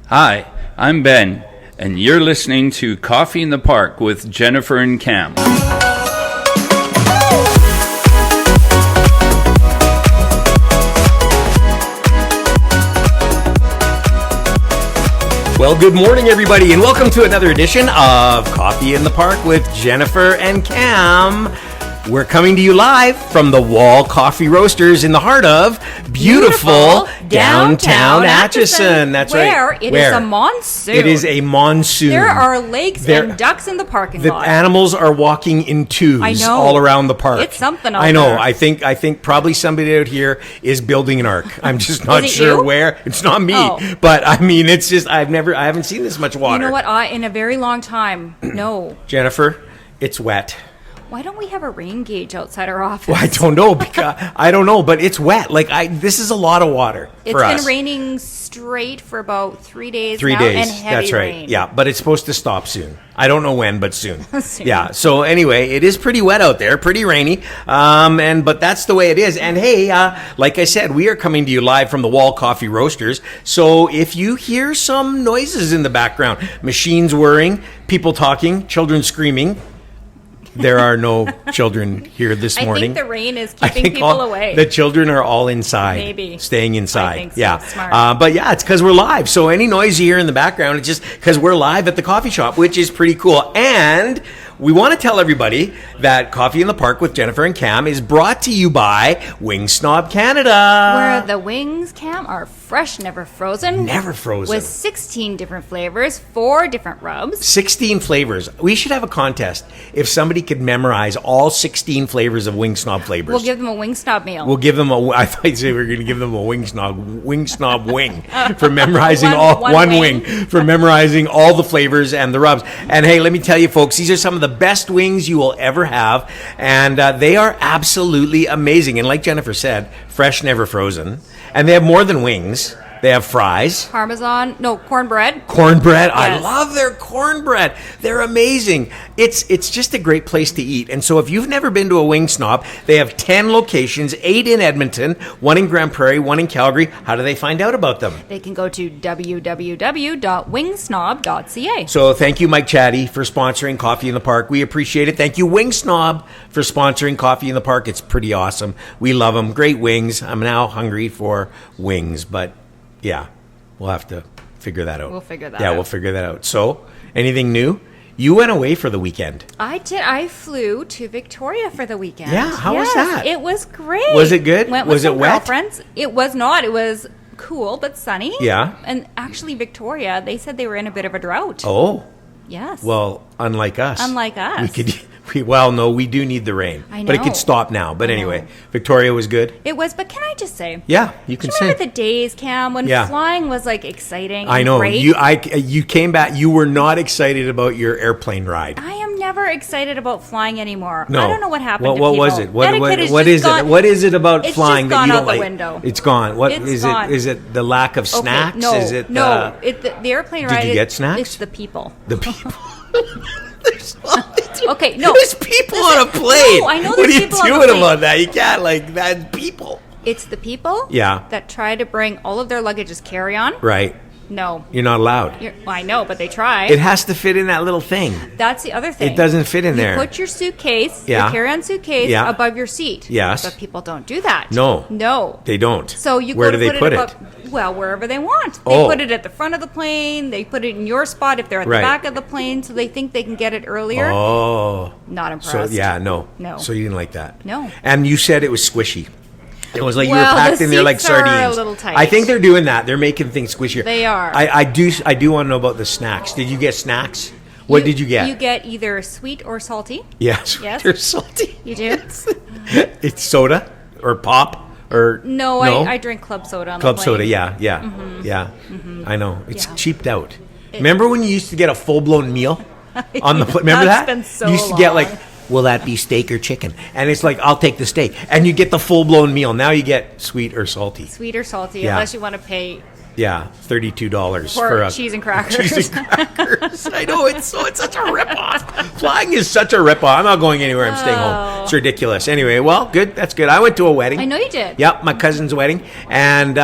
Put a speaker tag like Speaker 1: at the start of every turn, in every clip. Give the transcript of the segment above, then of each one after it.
Speaker 1: Hi, I'm Ben, and you're listening to Coffee in the Park with Jennifer and Cam.
Speaker 2: Well, good morning, everybody, and welcome to another edition of Coffee in the Park with Jennifer and Cam. We're coming to you live from the Wall Coffee Roasters in the heart of beautiful downtown Atchison. That's
Speaker 3: where
Speaker 2: right.
Speaker 3: It is a monsoon.
Speaker 2: It is a monsoon.
Speaker 3: There are lakes and ducks in the parking lot.
Speaker 2: The animals are walking in twos all around the park.
Speaker 3: It's something
Speaker 2: I know. I think probably somebody out here is building an ark. I'm just not sure where. It's not me. But I mean, it's just I haven't seen this much water.
Speaker 3: You know what? In a very long time. No.
Speaker 2: Jennifer, it's wet.
Speaker 3: Why don't we have a rain gauge outside our office?
Speaker 2: Well, I don't know, but it's wet. This is a lot of water for us.
Speaker 3: It's been raining straight for about 3 days.
Speaker 2: 3 days.
Speaker 3: And heavy
Speaker 2: That's right.
Speaker 3: rain.
Speaker 2: Yeah, but it's supposed to stop soon. I don't know when, but soon. Yeah. So anyway, it is pretty wet out there, pretty rainy. But that's the way it is. And hey, like I said, we are coming to you live from the Wall Coffee Roasters. So if you hear some noises in the background, machines whirring, people talking, children screaming. There are no children here this morning.
Speaker 3: I think the rain is keeping people away.
Speaker 2: The children are all inside.
Speaker 3: Maybe.
Speaker 2: Staying inside.
Speaker 3: I think so.
Speaker 2: Yeah.
Speaker 3: Smart.
Speaker 2: But yeah, it's because we're live. So any noise you hear in the background, it's just because we're live at the coffee shop, which is pretty cool. And we want to tell everybody that Coffee in the Park with Jennifer and Cam is brought to you by Wing Snob Canada.
Speaker 3: Where the wings, Cam, are fresh, never frozen.
Speaker 2: Never frozen.
Speaker 3: With 16 different flavors, 4 different rubs.
Speaker 2: 16 flavors. We should have a contest if somebody could memorize all 16 flavors of Wing Snob flavors.
Speaker 3: We'll give them a Wing Snob meal.
Speaker 2: We'll give them I thought you said we were going to give them a Wing Snob wing for memorizing one wing for memorizing all the flavors and the rubs. And hey, let me tell you folks, these are some of the best wings you will ever have, and they are absolutely amazing. And like Jennifer said, fresh, never frozen. And they have more than wings. They have fries.
Speaker 3: Cornbread.
Speaker 2: Cornbread.
Speaker 3: Yes.
Speaker 2: I love their cornbread. They're amazing. It's just a great place to eat. And so if you've never been to a Wing Snob, they have 10 locations, 8 in Edmonton, 1 in Grand Prairie, 1 in Calgary. How do they find out about them?
Speaker 3: They can go to www.wingsnob.ca.
Speaker 2: So thank you, Mike Chatty, for sponsoring Coffee in the Park. We appreciate it. Thank you, Wing Snob, for sponsoring Coffee in the Park. It's pretty awesome. We love them. Great wings. I'm now hungry for wings, but yeah, we'll have to figure that out.
Speaker 3: We'll figure that out.
Speaker 2: Yeah, we'll figure that out. So, anything new? You went away for the weekend.
Speaker 3: I did. I flew to Victoria for the weekend.
Speaker 2: Yeah, how was that?
Speaker 3: It was great.
Speaker 2: Was it good?
Speaker 3: Went
Speaker 2: Was
Speaker 3: with
Speaker 2: it wet?
Speaker 3: Girlfriends. It was not. It was cool but sunny.
Speaker 2: Yeah.
Speaker 3: And actually, Victoria, they said they were in a bit of a drought.
Speaker 2: Oh.
Speaker 3: Yes.
Speaker 2: Well, unlike us. We do need the rain.
Speaker 3: I know.
Speaker 2: But it could stop now. But anyway, Victoria was good.
Speaker 3: It was, but can I just say?
Speaker 2: Yeah, you can say.
Speaker 3: Remember the days, Cam, when flying was exciting?
Speaker 2: I know.
Speaker 3: Great?
Speaker 2: You came back. You were not excited about your airplane ride.
Speaker 3: I am never excited about flying anymore.
Speaker 2: No.
Speaker 3: I don't know what happened to
Speaker 2: what
Speaker 3: people.
Speaker 2: was it? What is
Speaker 3: gone.
Speaker 2: it? What is it about flying that you don't like?
Speaker 3: It's just gone out the window.
Speaker 2: It's gone. What
Speaker 3: it's
Speaker 2: is
Speaker 3: gone.
Speaker 2: it? Is it the lack of snacks?
Speaker 3: No.
Speaker 2: Is it
Speaker 3: the airplane ride?
Speaker 2: Did you get snacks?
Speaker 3: It's the people.
Speaker 2: The people.
Speaker 3: There's
Speaker 2: people on a plane.
Speaker 3: No, I know
Speaker 2: what
Speaker 3: there's
Speaker 2: are you
Speaker 3: people on a
Speaker 2: doing
Speaker 3: plane.
Speaker 2: about that? You can't that people.
Speaker 3: It's the people that try to bring all of their luggage as carry-on.
Speaker 2: Right.
Speaker 3: No.
Speaker 2: You're not allowed.
Speaker 3: I know, but they try.
Speaker 2: It has to fit in that little thing.
Speaker 3: That's the other thing.
Speaker 2: It doesn't fit in there.
Speaker 3: You put your suitcase, your carry-on suitcase, above your seat.
Speaker 2: Yes.
Speaker 3: But people don't do that.
Speaker 2: No. They don't.
Speaker 3: So you
Speaker 2: Where
Speaker 3: go
Speaker 2: do
Speaker 3: to
Speaker 2: they put it?
Speaker 3: Well, wherever they want. They put it at the front of the plane. They put it in your spot if they're at the back of the plane, so they think they can get it earlier.
Speaker 2: Oh.
Speaker 3: Not impressed.
Speaker 2: So, no.
Speaker 3: No.
Speaker 2: So you didn't like that?
Speaker 3: No.
Speaker 2: And you said it was squishy. It was like you were packed in there like sardines.
Speaker 3: Are a little tight.
Speaker 2: I think they're doing that. They're making things squishier.
Speaker 3: They are.
Speaker 2: I do want to know about the snacks. Did you get snacks? What did you get?
Speaker 3: You get either sweet or salty.
Speaker 2: Yeah, sweet or salty.
Speaker 3: You do?
Speaker 2: It's soda or pop or
Speaker 3: no? I drink club soda on the plane.
Speaker 2: Club soda, yeah. Mm-hmm. I know. It's cheaped out. Remember when you used to get a full-blown meal on the plane? Remember that?
Speaker 3: Been so
Speaker 2: you used to get will that be steak or chicken? And it's I'll take the steak. And you get the full-blown meal. Now you get sweet or salty.
Speaker 3: Sweet or salty, unless you want to pay
Speaker 2: Yeah, $32
Speaker 3: For
Speaker 2: for a
Speaker 3: cheese and crackers.
Speaker 2: cheese and crackers. I know, it's such a ripoff. Flying is such a ripoff. I'm not going anywhere. I'm staying home. It's ridiculous. Anyway, well, good. That's good. I went to a wedding.
Speaker 3: I know you did.
Speaker 2: Yep, my cousin's wedding, and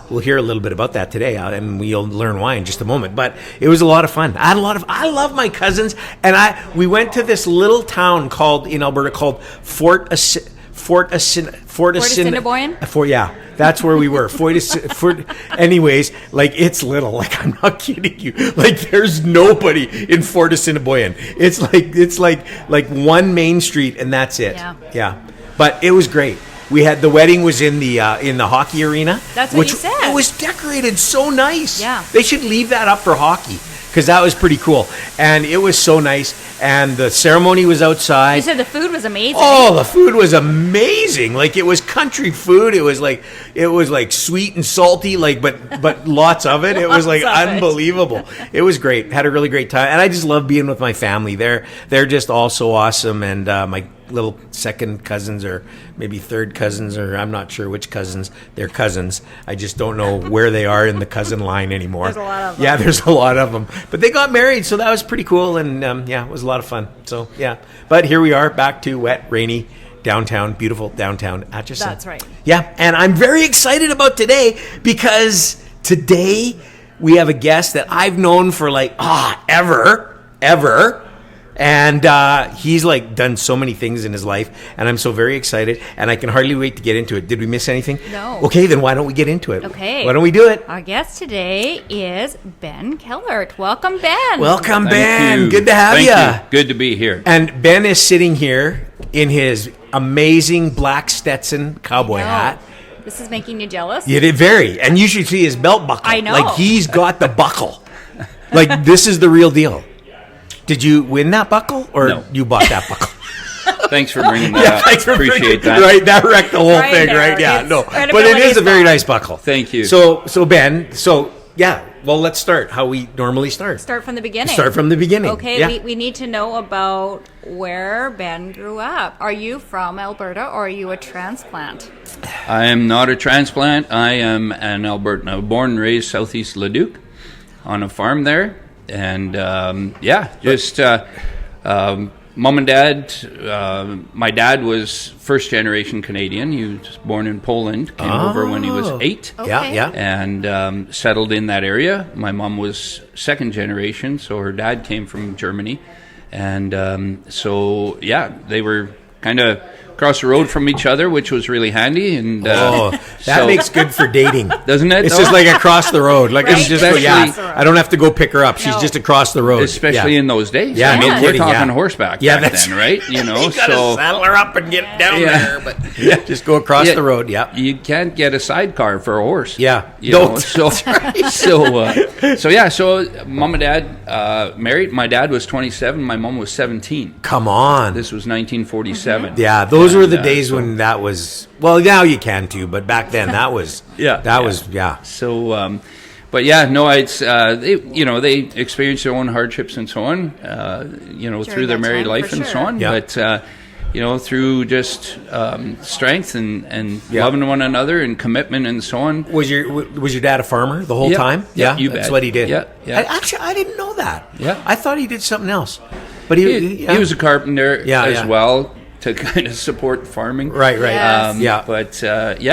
Speaker 2: we'll hear a little bit about that today, and we'll learn why in just a moment. But it was a lot of fun. I love my cousins, and we went to this little town in Alberta called
Speaker 3: Assiniboine?
Speaker 2: Yeah, that's where we were. Anyways, like, it's little. Like, I'm not kidding you. Like, there's nobody in Fort Assiniboine. It's like one main street, and that's it. Yeah. But it was great. The wedding was in the hockey arena.
Speaker 3: That's what you said.
Speaker 2: It was decorated so nice.
Speaker 3: Yeah.
Speaker 2: They should leave that up for hockey, because that was pretty cool. And it was so nice. And the ceremony was outside.
Speaker 3: You said the food was amazing.
Speaker 2: Oh, the food was amazing. Like, it was country food. It was like sweet and salty, like, but lots of it. It was like unbelievable. It was great. Had a really great time. And I just love being with my family. They're just all so awesome. And my little second cousins, or maybe third cousins, or I'm not sure which cousins. They're cousins. I just don't know where they are in the cousin line anymore.
Speaker 3: There's a lot of them.
Speaker 2: Yeah, there's a lot of them. But they got married, so that was pretty cool. And it was a lot of fun. So yeah, but here we are, back to wet, rainy downtown, beautiful downtown Atchison.
Speaker 3: That's right.
Speaker 2: Yeah, and I'm very excited about today, because today we have a guest that I've known for ever. And he's like done so many things in his life, and I'm so very excited, and I can hardly wait to get into it. Did we miss anything?
Speaker 3: No.
Speaker 2: Okay, then why don't we get into it?
Speaker 3: Okay.
Speaker 2: Why don't we do it?
Speaker 3: Our guest today is Ben Kellert. Welcome, Ben.
Speaker 2: Welcome,
Speaker 1: Thank
Speaker 2: Ben.
Speaker 1: you.
Speaker 2: Good to have
Speaker 1: Thank
Speaker 2: you.
Speaker 1: Good to be here.
Speaker 2: And Ben is sitting here in his amazing black Stetson cowboy hat.
Speaker 3: This is making you jealous?
Speaker 2: Yeah, they very. And you should see his belt buckle.
Speaker 3: I know.
Speaker 2: Like, he's got the buckle. Like, this is the real deal. Did you win that buckle, or
Speaker 1: No.
Speaker 2: you bought that buckle?
Speaker 1: Thanks for bringing that up. Appreciate that.
Speaker 2: Right, that wrecked the whole
Speaker 3: Right
Speaker 2: thing,
Speaker 3: there.
Speaker 2: right? Yeah,
Speaker 3: It's
Speaker 2: no. But it
Speaker 3: credibility
Speaker 2: is a very
Speaker 3: spot.
Speaker 2: nice buckle.
Speaker 1: Thank you.
Speaker 2: So Ben, well, let's start how we normally start.
Speaker 3: Start from the beginning.
Speaker 2: Start from the beginning.
Speaker 3: Okay,
Speaker 2: Yeah.
Speaker 3: we need to know about where Ben grew up. Are you from Alberta, or are you a transplant?
Speaker 1: I am not a transplant. I am an Albertan, born and raised southeast Leduc on a farm there. And mom and dad. My dad was first generation Canadian. He was born in Poland, came over when he was 8.
Speaker 3: Okay.
Speaker 2: Yeah.
Speaker 1: And settled in that area. My mom was second generation, so her dad came from Germany. And they were kind of across the road from each other, which was really handy. And
Speaker 2: that makes good for dating,
Speaker 1: doesn't it?
Speaker 2: It's
Speaker 1: though?
Speaker 2: just like across the road. Like,
Speaker 3: Right.
Speaker 2: it's just
Speaker 1: Especially-
Speaker 2: I don't have to go pick her up. She's
Speaker 3: No.
Speaker 2: just across the road.
Speaker 1: Especially in those days.
Speaker 2: Yeah,
Speaker 1: I mean,
Speaker 2: no
Speaker 1: we're
Speaker 2: kidding,
Speaker 1: talking
Speaker 2: yeah.
Speaker 1: horseback
Speaker 2: Yeah,
Speaker 1: back
Speaker 2: that's
Speaker 1: then, right? You know,
Speaker 2: you gotta
Speaker 1: so
Speaker 2: saddle her up and get down
Speaker 1: Yeah.
Speaker 2: there, but just go across the road. Yeah.
Speaker 1: you can't get a sidecar for a horse.
Speaker 2: Yeah.
Speaker 1: You know, so mom and dad married. My dad was 27. My mom was 17.
Speaker 2: Come on.
Speaker 1: This was 1947.
Speaker 2: Yeah, those were the
Speaker 1: And,
Speaker 2: days when that was. Well, now you can too, but back then that was.
Speaker 1: Yeah. So, but yeah, no, it's they experienced their own hardships and so on, through their
Speaker 3: that
Speaker 1: married
Speaker 3: time,
Speaker 1: life
Speaker 3: for
Speaker 1: and
Speaker 3: sure.
Speaker 1: so on.
Speaker 2: Yeah.
Speaker 1: But through just strength and
Speaker 2: Yeah.
Speaker 1: loving one another and commitment and so on.
Speaker 2: Was your dad a farmer the whole
Speaker 1: Yeah.
Speaker 2: time?
Speaker 1: Yeah, you
Speaker 2: that's
Speaker 1: bet.
Speaker 2: what he did.
Speaker 1: Yeah, yeah.
Speaker 2: I didn't know that.
Speaker 1: Yeah.
Speaker 2: I thought he did something else, but
Speaker 1: He was a carpenter
Speaker 2: Yeah,
Speaker 1: as
Speaker 2: yeah.
Speaker 1: well to kind of support farming.
Speaker 2: Right.
Speaker 3: Yes.
Speaker 2: Yeah.
Speaker 1: But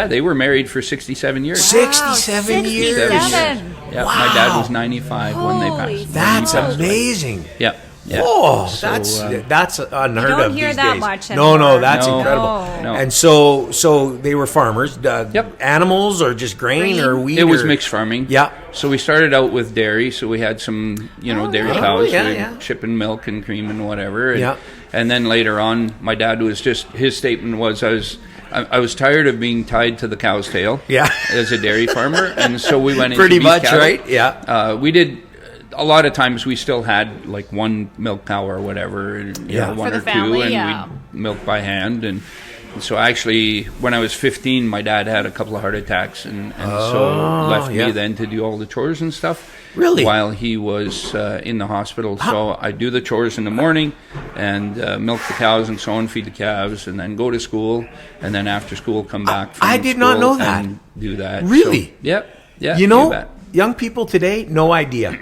Speaker 1: they were married for 67 years.
Speaker 2: 67 years.
Speaker 3: 67.
Speaker 1: Yeah,
Speaker 2: Wow.
Speaker 1: my dad was 95 when they
Speaker 3: Holy
Speaker 1: passed.
Speaker 2: That's
Speaker 1: when he passed away.
Speaker 2: amazing.
Speaker 1: Yeah. Yeah.
Speaker 2: Oh,
Speaker 1: So,
Speaker 2: that's unheard
Speaker 3: don't
Speaker 2: of
Speaker 3: hear
Speaker 2: these
Speaker 3: that
Speaker 2: days.
Speaker 3: much
Speaker 2: No,
Speaker 3: anymore.
Speaker 2: that's
Speaker 1: No.
Speaker 2: incredible.
Speaker 1: No.
Speaker 2: And so they were farmers.
Speaker 1: Yep.
Speaker 2: Animals or just grain or wheat.
Speaker 1: It was
Speaker 2: or-
Speaker 1: mixed farming.
Speaker 2: Yeah.
Speaker 1: So we started out with dairy. So we had some, dairy cows.
Speaker 2: yeah,
Speaker 1: we
Speaker 2: yeah.
Speaker 1: shipping milk and cream and whatever. And,
Speaker 2: Yeah.
Speaker 1: and then later on, my dad was his statement was, I was tired of being tied to the cow's tail.
Speaker 2: Yeah.
Speaker 1: As a dairy farmer, and so we went into
Speaker 2: Pretty
Speaker 1: beef
Speaker 2: much,
Speaker 1: cattle.
Speaker 2: right? Yeah.
Speaker 1: We did. A lot of times we still had like one milk cow or whatever, and,
Speaker 2: Yeah.
Speaker 1: one
Speaker 3: For
Speaker 1: or
Speaker 3: the family,
Speaker 1: two, and
Speaker 3: yeah.
Speaker 1: we'd milk by hand. And so actually, when I was 15, my dad had a couple of heart attacks, and so left
Speaker 2: yeah.
Speaker 1: me then to do all the chores and stuff.
Speaker 2: Really?
Speaker 1: While he was in the hospital. So I do the chores in the morning and milk the cows and so on, feed the calves, and then go to school, and then after school come back from
Speaker 2: I did not
Speaker 1: school
Speaker 2: know that.
Speaker 1: and do that.
Speaker 2: Really?
Speaker 1: So, yep. Yeah,
Speaker 2: You
Speaker 1: you
Speaker 2: know,
Speaker 1: bet.
Speaker 2: young people today, no idea.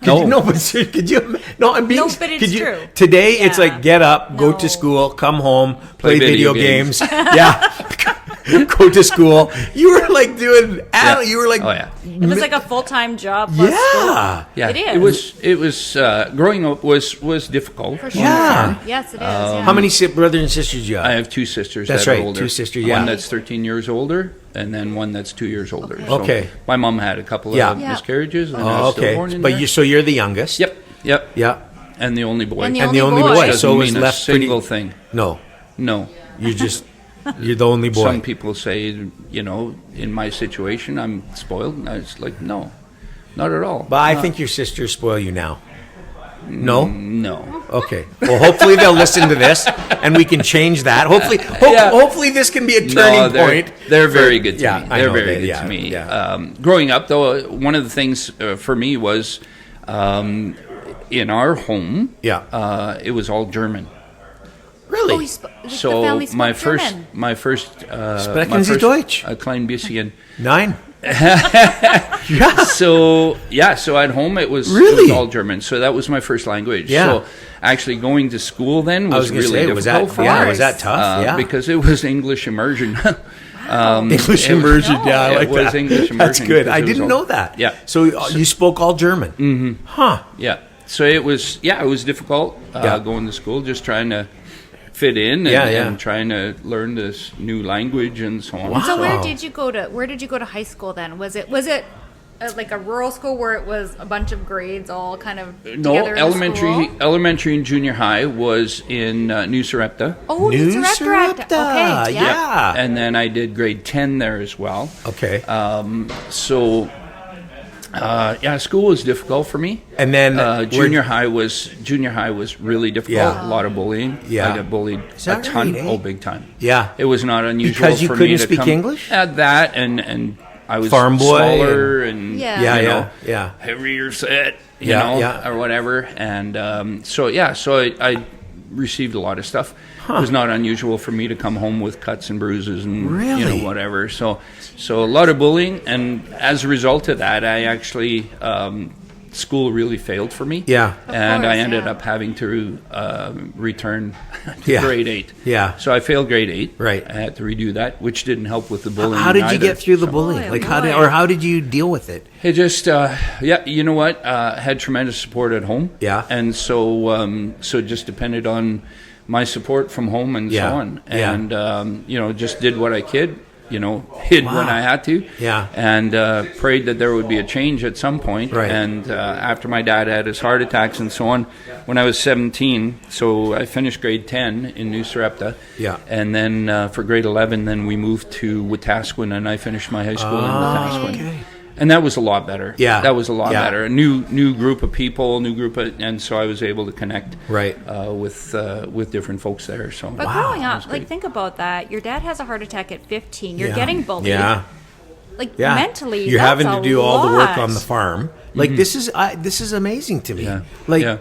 Speaker 1: No.
Speaker 2: No, but could you? No, I'm being.
Speaker 3: No, but it's
Speaker 2: could you,
Speaker 3: true.
Speaker 2: Today, it's
Speaker 3: Yeah.
Speaker 2: like get up, go
Speaker 3: No.
Speaker 2: to school, come home, play
Speaker 1: video
Speaker 2: video games.
Speaker 1: games.
Speaker 2: Yeah. Go to school. You were like doing. You were like.
Speaker 1: Oh yeah.
Speaker 3: It was like a full-time job. Plus school.
Speaker 2: Yeah.
Speaker 1: Yeah,
Speaker 3: It is.
Speaker 1: It was growing up was difficult.
Speaker 3: For sure.
Speaker 2: Yeah.
Speaker 3: Yes, it is. Yeah.
Speaker 2: How many brothers and sisters you
Speaker 1: I
Speaker 2: have?
Speaker 1: have two sisters.
Speaker 2: That's
Speaker 1: that are
Speaker 2: right,
Speaker 1: older.
Speaker 2: two sisters, yeah.
Speaker 1: One that's 13 years older, and then one that's 2 years older.
Speaker 3: Okay.
Speaker 1: So
Speaker 2: Okay.
Speaker 1: my mom had a couple
Speaker 2: Yeah.
Speaker 1: of
Speaker 3: Yeah.
Speaker 1: miscarriages, and I
Speaker 2: Oh,
Speaker 1: was
Speaker 2: okay.
Speaker 1: stillborn in
Speaker 2: But
Speaker 1: there.
Speaker 2: you're the youngest.
Speaker 1: Yep.
Speaker 2: Yeah.
Speaker 1: And the only boy.
Speaker 3: And the
Speaker 2: And the
Speaker 3: only
Speaker 2: only
Speaker 3: boy.
Speaker 2: boy.
Speaker 1: Doesn't
Speaker 2: So it was
Speaker 1: mean
Speaker 2: left
Speaker 1: a single
Speaker 2: pretty.
Speaker 1: thing.
Speaker 2: No,
Speaker 1: No.
Speaker 2: you're the only boy.
Speaker 1: Some people say, in my situation, I'm spoiled. And I was like, no, not at all.
Speaker 2: But I think your sisters spoil you now. No?
Speaker 1: No.
Speaker 2: Okay. Well, hopefully they'll listen to this and we can change that. Hopefully
Speaker 1: Yeah.
Speaker 2: hopefully this can be a turning point.
Speaker 1: They're very good to
Speaker 2: Yeah,
Speaker 1: me.
Speaker 2: I
Speaker 1: They're
Speaker 2: know
Speaker 1: very
Speaker 2: they-
Speaker 1: good
Speaker 2: yeah,
Speaker 1: to me.
Speaker 2: yeah.
Speaker 1: Growing up, though, one of the things for me was in our home, it was all German.
Speaker 2: Really?
Speaker 3: Oh, the
Speaker 1: So
Speaker 3: family spoke
Speaker 1: my first,
Speaker 3: German.
Speaker 1: my first,
Speaker 2: Sprechen Sie Deutsch?
Speaker 1: klein bisschen.
Speaker 2: 9? Yeah.
Speaker 1: So at home it was
Speaker 2: Really?
Speaker 1: all German. So that was my first language.
Speaker 2: Yeah.
Speaker 1: So actually going to school then
Speaker 2: I
Speaker 1: was
Speaker 2: was going to
Speaker 1: really
Speaker 2: say,
Speaker 1: difficult for me.
Speaker 2: was that tough? Yeah.
Speaker 1: Because it was English immersion.
Speaker 2: English
Speaker 1: it was-
Speaker 2: immersion,
Speaker 3: No.
Speaker 2: yeah, I
Speaker 1: It
Speaker 2: like
Speaker 1: was
Speaker 2: that.
Speaker 1: English
Speaker 2: That's
Speaker 1: immersion
Speaker 2: good.
Speaker 1: because
Speaker 2: I
Speaker 1: it was
Speaker 2: didn't
Speaker 1: all-
Speaker 2: know that.
Speaker 1: Yeah.
Speaker 2: So you spoke all German. Mm-hmm. Huh.
Speaker 1: Yeah. So it was difficult
Speaker 2: Yeah.
Speaker 1: going to school, just trying to fit in and,
Speaker 2: Yeah, yeah.
Speaker 1: and trying to learn this new language and so on.
Speaker 2: Wow.
Speaker 3: So where did you go to high school then? Was it like a rural school where it was a bunch of grades all kind of
Speaker 1: No,
Speaker 3: together in the school?
Speaker 1: elementary and junior high was in New Sarepta.
Speaker 3: Oh,
Speaker 2: New
Speaker 3: New Sarepta.
Speaker 2: Sarepta,
Speaker 3: Okay,
Speaker 2: yeah.
Speaker 1: And then I did grade 10 there as well.
Speaker 2: Okay.
Speaker 1: School was difficult for me.
Speaker 2: And then
Speaker 1: junior high was really difficult.
Speaker 2: Yeah.
Speaker 1: A lot of bullying.
Speaker 2: Yeah.
Speaker 1: I got bullied
Speaker 2: Is that
Speaker 1: a ton.
Speaker 2: right, eh?
Speaker 1: Oh, big time.
Speaker 2: Yeah.
Speaker 1: It was not unusual
Speaker 2: Because you
Speaker 1: for me
Speaker 2: couldn't
Speaker 1: to
Speaker 2: speak
Speaker 1: come
Speaker 2: English?
Speaker 1: at that, and I was
Speaker 2: Farm boy
Speaker 1: smaller and
Speaker 3: Yeah.
Speaker 2: Yeah,
Speaker 1: you
Speaker 2: yeah,
Speaker 1: know,
Speaker 2: yeah.
Speaker 1: heavier set,
Speaker 2: Yeah, yeah.
Speaker 1: or whatever. And so I received a lot of stuff. It was not unusual for me to come home with cuts and bruises and
Speaker 2: Really?
Speaker 1: whatever. So a lot of bullying, and as a result of that, I actually school really failed for me.
Speaker 2: Yeah.
Speaker 1: And I
Speaker 3: course,
Speaker 1: ended
Speaker 3: yeah.
Speaker 1: up having to return to
Speaker 2: Yeah.
Speaker 1: grade 8.
Speaker 2: Yeah.
Speaker 1: So I failed grade 8.
Speaker 2: Right.
Speaker 1: I had to redo that, which didn't help with the bullying.
Speaker 2: How did you
Speaker 1: either.
Speaker 2: get through the
Speaker 1: So-
Speaker 2: bullying?
Speaker 3: Boy,
Speaker 2: Like
Speaker 3: boy.
Speaker 2: how did you deal with it?
Speaker 1: It just, you know what? Had tremendous support at home.
Speaker 2: Yeah.
Speaker 1: And so it just depended on my support from home and
Speaker 2: Yeah.
Speaker 1: so on.
Speaker 2: Yeah.
Speaker 1: And, just did what I could, hid when I had to.
Speaker 2: Yeah.
Speaker 1: And prayed that there would be a change at some point.
Speaker 2: Right.
Speaker 1: And after my dad had his heart attacks and so on, when I was 17, so I finished grade 10 in New Sarepta.
Speaker 2: Yeah.
Speaker 1: And then for grade 11, then we moved to Wetaskiwin, and I finished my high school in Wetaskiwin.
Speaker 2: Okay.
Speaker 1: And that was a lot better.
Speaker 2: Yeah.
Speaker 1: That was a lot
Speaker 2: Yeah.
Speaker 1: better. A new group of people, and so I was able to connect
Speaker 2: Right.
Speaker 1: with different folks there. So
Speaker 3: But growing up, like think about that. Your dad has a heart attack at 15. You're
Speaker 2: Yeah.
Speaker 3: getting bullied.
Speaker 2: Yeah.
Speaker 3: Like
Speaker 2: Yeah.
Speaker 3: mentally,
Speaker 2: you're
Speaker 3: that's
Speaker 2: having to
Speaker 3: a
Speaker 2: do all the work
Speaker 3: lot.
Speaker 2: on the farm. Like this is amazing to me.
Speaker 1: Yeah.
Speaker 2: Like
Speaker 1: Yeah.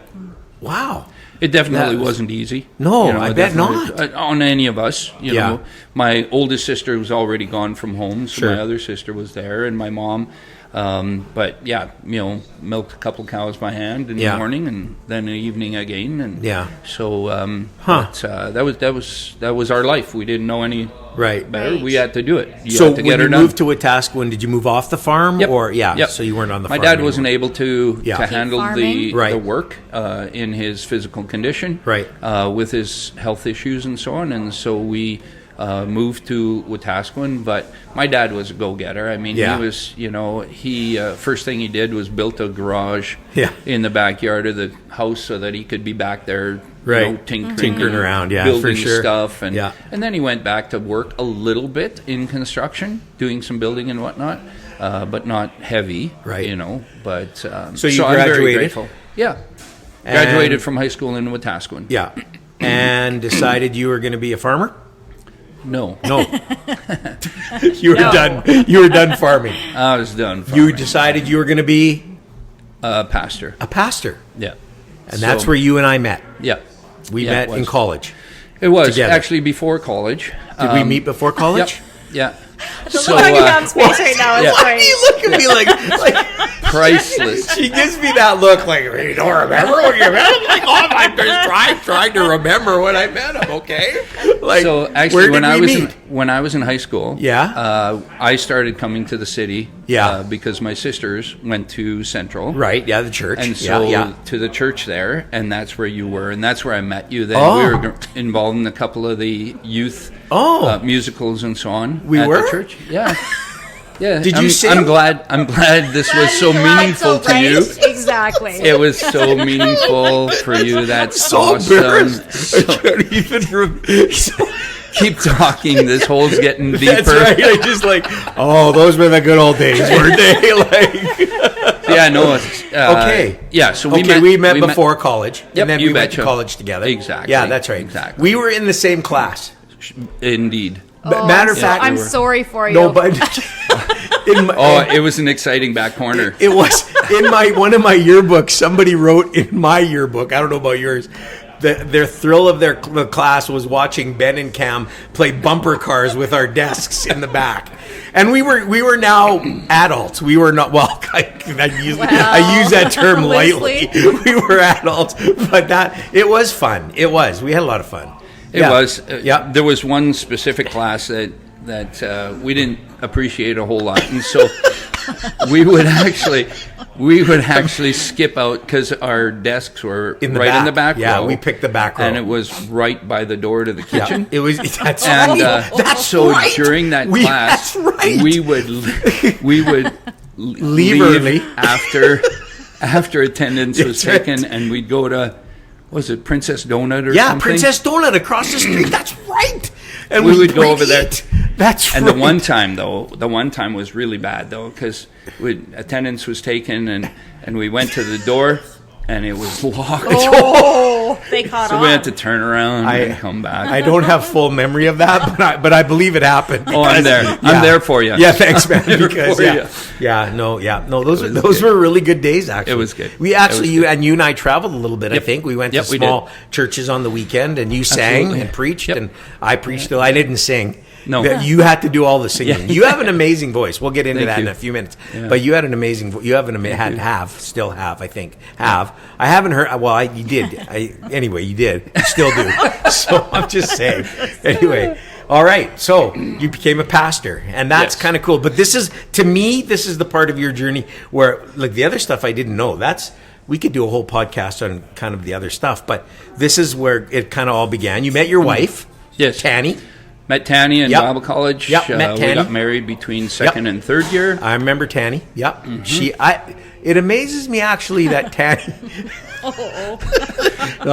Speaker 2: wow.
Speaker 1: it definitely
Speaker 2: That-
Speaker 1: wasn't easy.
Speaker 2: No,
Speaker 1: You know,
Speaker 2: I
Speaker 1: it
Speaker 2: bet
Speaker 1: definitely-
Speaker 2: not.
Speaker 1: on any of us. You
Speaker 2: Yeah.
Speaker 1: know, my oldest sister was already gone from home, so
Speaker 2: Sure.
Speaker 1: my other sister was there, and my mom. But yeah, milked a couple cows by hand in
Speaker 2: Yeah.
Speaker 1: the morning, and then in the evening again, and
Speaker 2: Yeah.
Speaker 1: So
Speaker 2: Huh.
Speaker 1: but, that was our life. We didn't know any
Speaker 2: Right.
Speaker 1: better.
Speaker 3: Right.
Speaker 1: We had to do it. You
Speaker 2: So
Speaker 1: had to
Speaker 2: when
Speaker 1: get
Speaker 2: you
Speaker 1: her done.
Speaker 2: moved to Wetaskiwin, did you move off the farm
Speaker 1: Yep.
Speaker 2: or
Speaker 1: Yep.
Speaker 2: so you weren't on the
Speaker 1: My
Speaker 2: farm
Speaker 1: dad
Speaker 2: anymore.
Speaker 1: wasn't able to
Speaker 2: Yeah.
Speaker 1: to
Speaker 2: Keep
Speaker 1: handle the
Speaker 3: farming?
Speaker 2: Right.
Speaker 1: the work in his physical condition,
Speaker 2: Right.
Speaker 1: with his health issues and so on, and so we moved to Wetaskiwin. But my dad was a go-getter. I mean,
Speaker 2: Yeah.
Speaker 1: he was, he first thing he did was built a garage
Speaker 2: Yeah.
Speaker 1: in the backyard of the house so that he could be back there,
Speaker 2: Right.
Speaker 1: tinkering
Speaker 2: Mhm. around, yeah,
Speaker 1: building
Speaker 2: for sure.
Speaker 1: stuff, and
Speaker 2: Yeah.
Speaker 1: and then he went back to work a little bit in construction, doing some building and whatnot, but not heavy,
Speaker 2: Right.
Speaker 1: But
Speaker 2: So you
Speaker 1: I'm very
Speaker 2: graduated?
Speaker 1: grateful. Yeah,
Speaker 2: And-
Speaker 1: graduated from high school in Wetaskiwin.
Speaker 2: Yeah. And decided you were going to be a farmer?
Speaker 1: No,
Speaker 2: No. You were
Speaker 3: No.
Speaker 2: done. You were done farming.
Speaker 1: I was done.
Speaker 2: You
Speaker 1: farming.
Speaker 2: decided you were going to be
Speaker 1: Pastor.
Speaker 2: a pastor.
Speaker 1: Yeah,
Speaker 2: And that's where you and I met.
Speaker 1: Yeah,
Speaker 2: We
Speaker 1: Yeah,
Speaker 2: met
Speaker 1: it
Speaker 2: in
Speaker 1: was.
Speaker 2: college.
Speaker 1: It was
Speaker 2: together.
Speaker 1: actually before college.
Speaker 2: Did we meet before college?
Speaker 1: Yep. Yeah.
Speaker 3: The look on Cam's face right now is
Speaker 2: Why do you look at me like
Speaker 1: priceless.
Speaker 2: She gives me that look like, you don't remember what you met him? Like, oh, I'm just trying to remember when I met him, okay? Like,
Speaker 1: So actually,
Speaker 2: where did we meet?
Speaker 1: when I was in high school, I started coming to the city, because my sisters went to Central,
Speaker 2: Right, the church.
Speaker 1: and so to the church there, and that's where you were, and that's where I met you. Then we were involved in a couple of the youth musicals and so on.
Speaker 2: We
Speaker 1: at
Speaker 2: were?
Speaker 1: the church, yeah. Yeah,
Speaker 2: Did you sing?
Speaker 1: I'm glad this was so meaningful to you.
Speaker 3: Exactly.
Speaker 1: It was so meaningful for you. That's
Speaker 2: so
Speaker 1: awesome.
Speaker 2: embarrassed. I can't even
Speaker 1: Keep talking. This hole's getting deeper.
Speaker 2: That's right. I just those were the good old days, weren't they? Like,
Speaker 1: yeah, no. It's,
Speaker 2: okay.
Speaker 1: Yeah, so
Speaker 2: we met before college,
Speaker 1: Yep,
Speaker 2: and then
Speaker 1: you
Speaker 2: we went to
Speaker 1: betcha.
Speaker 2: college together.
Speaker 1: Exactly.
Speaker 2: Yeah, that's right.
Speaker 1: Exactly.
Speaker 2: We were in the same class.
Speaker 1: Indeed.
Speaker 2: Matter of fact,
Speaker 3: I'm sorry for you.
Speaker 2: no, but
Speaker 1: it was an exciting back corner.
Speaker 2: it was in one of my yearbooks. Somebody wrote in my yearbook. I don't know about yours. Their thrill of their class was watching Ben and Cam play bumper cars with our desks in the back, and we were now adults. We were not. Well, I use that term lightly. We were adults, but it was fun. It was. We had a lot of fun.
Speaker 1: It was. There was one specific class that we didn't appreciate a whole lot, and so we would actually skip out because our desks were in the back
Speaker 2: Yeah,
Speaker 1: row.
Speaker 2: we picked the back row,
Speaker 1: and it was right by the door to the kitchen.
Speaker 2: It was. That's
Speaker 1: And
Speaker 2: that's
Speaker 1: so
Speaker 2: right.
Speaker 1: during that class,
Speaker 2: that's right.
Speaker 1: we would leave
Speaker 2: early
Speaker 1: after attendance was
Speaker 2: That's
Speaker 1: taken, and we'd go to. Was it Princess Donut or something?
Speaker 2: Yeah, Princess Donut across the street. That's right. And
Speaker 1: we would go over there.
Speaker 2: That's
Speaker 1: and
Speaker 2: right.
Speaker 1: the one time was really bad though, because attendance was taken, and we went to the door, and it was locked.
Speaker 3: Oh, they caught on.
Speaker 1: So we had to turn around and come back.
Speaker 2: I don't have full memory of that, but I believe it happened.
Speaker 1: Oh, I'm there.
Speaker 2: Yeah.
Speaker 1: I'm there for you.
Speaker 2: Yeah, thanks, man.
Speaker 1: I'm there
Speaker 2: Because
Speaker 1: for
Speaker 2: no, those were really good days. Actually,
Speaker 1: It was good.
Speaker 2: We actually, you and I traveled a little bit.
Speaker 1: Yep.
Speaker 2: I think we went
Speaker 1: Yep,
Speaker 2: to
Speaker 1: we
Speaker 2: small churches on the weekend, and you sang
Speaker 1: Absolutely.
Speaker 2: and preached,
Speaker 1: Yep.
Speaker 2: and I preached. I didn't sing.
Speaker 1: No.
Speaker 2: You had to do all the singing.
Speaker 1: Yeah.
Speaker 2: You have an amazing voice. We'll get into
Speaker 1: Thank
Speaker 2: that in
Speaker 1: you.
Speaker 2: a few minutes.
Speaker 1: Yeah.
Speaker 2: But you had an amazing. You have still have. I think have. I haven't heard. Well, you did. Anyway, you did. You still do. So I'm just saying. Anyway. All right, so you became a pastor, and that's kind of cool. But this is the part of your journey where, like, the other stuff I didn't know. We could do a whole podcast on kind of the other stuff, but this is where it kind of all began. You met your wife,
Speaker 1: Yes.
Speaker 2: Tanny.
Speaker 1: Met Tanny in Bible College.
Speaker 2: Yep, met Tanny.
Speaker 1: We got married between second and third year.
Speaker 2: I remember Tanny. Yep. It amazes me actually that Tanny. No,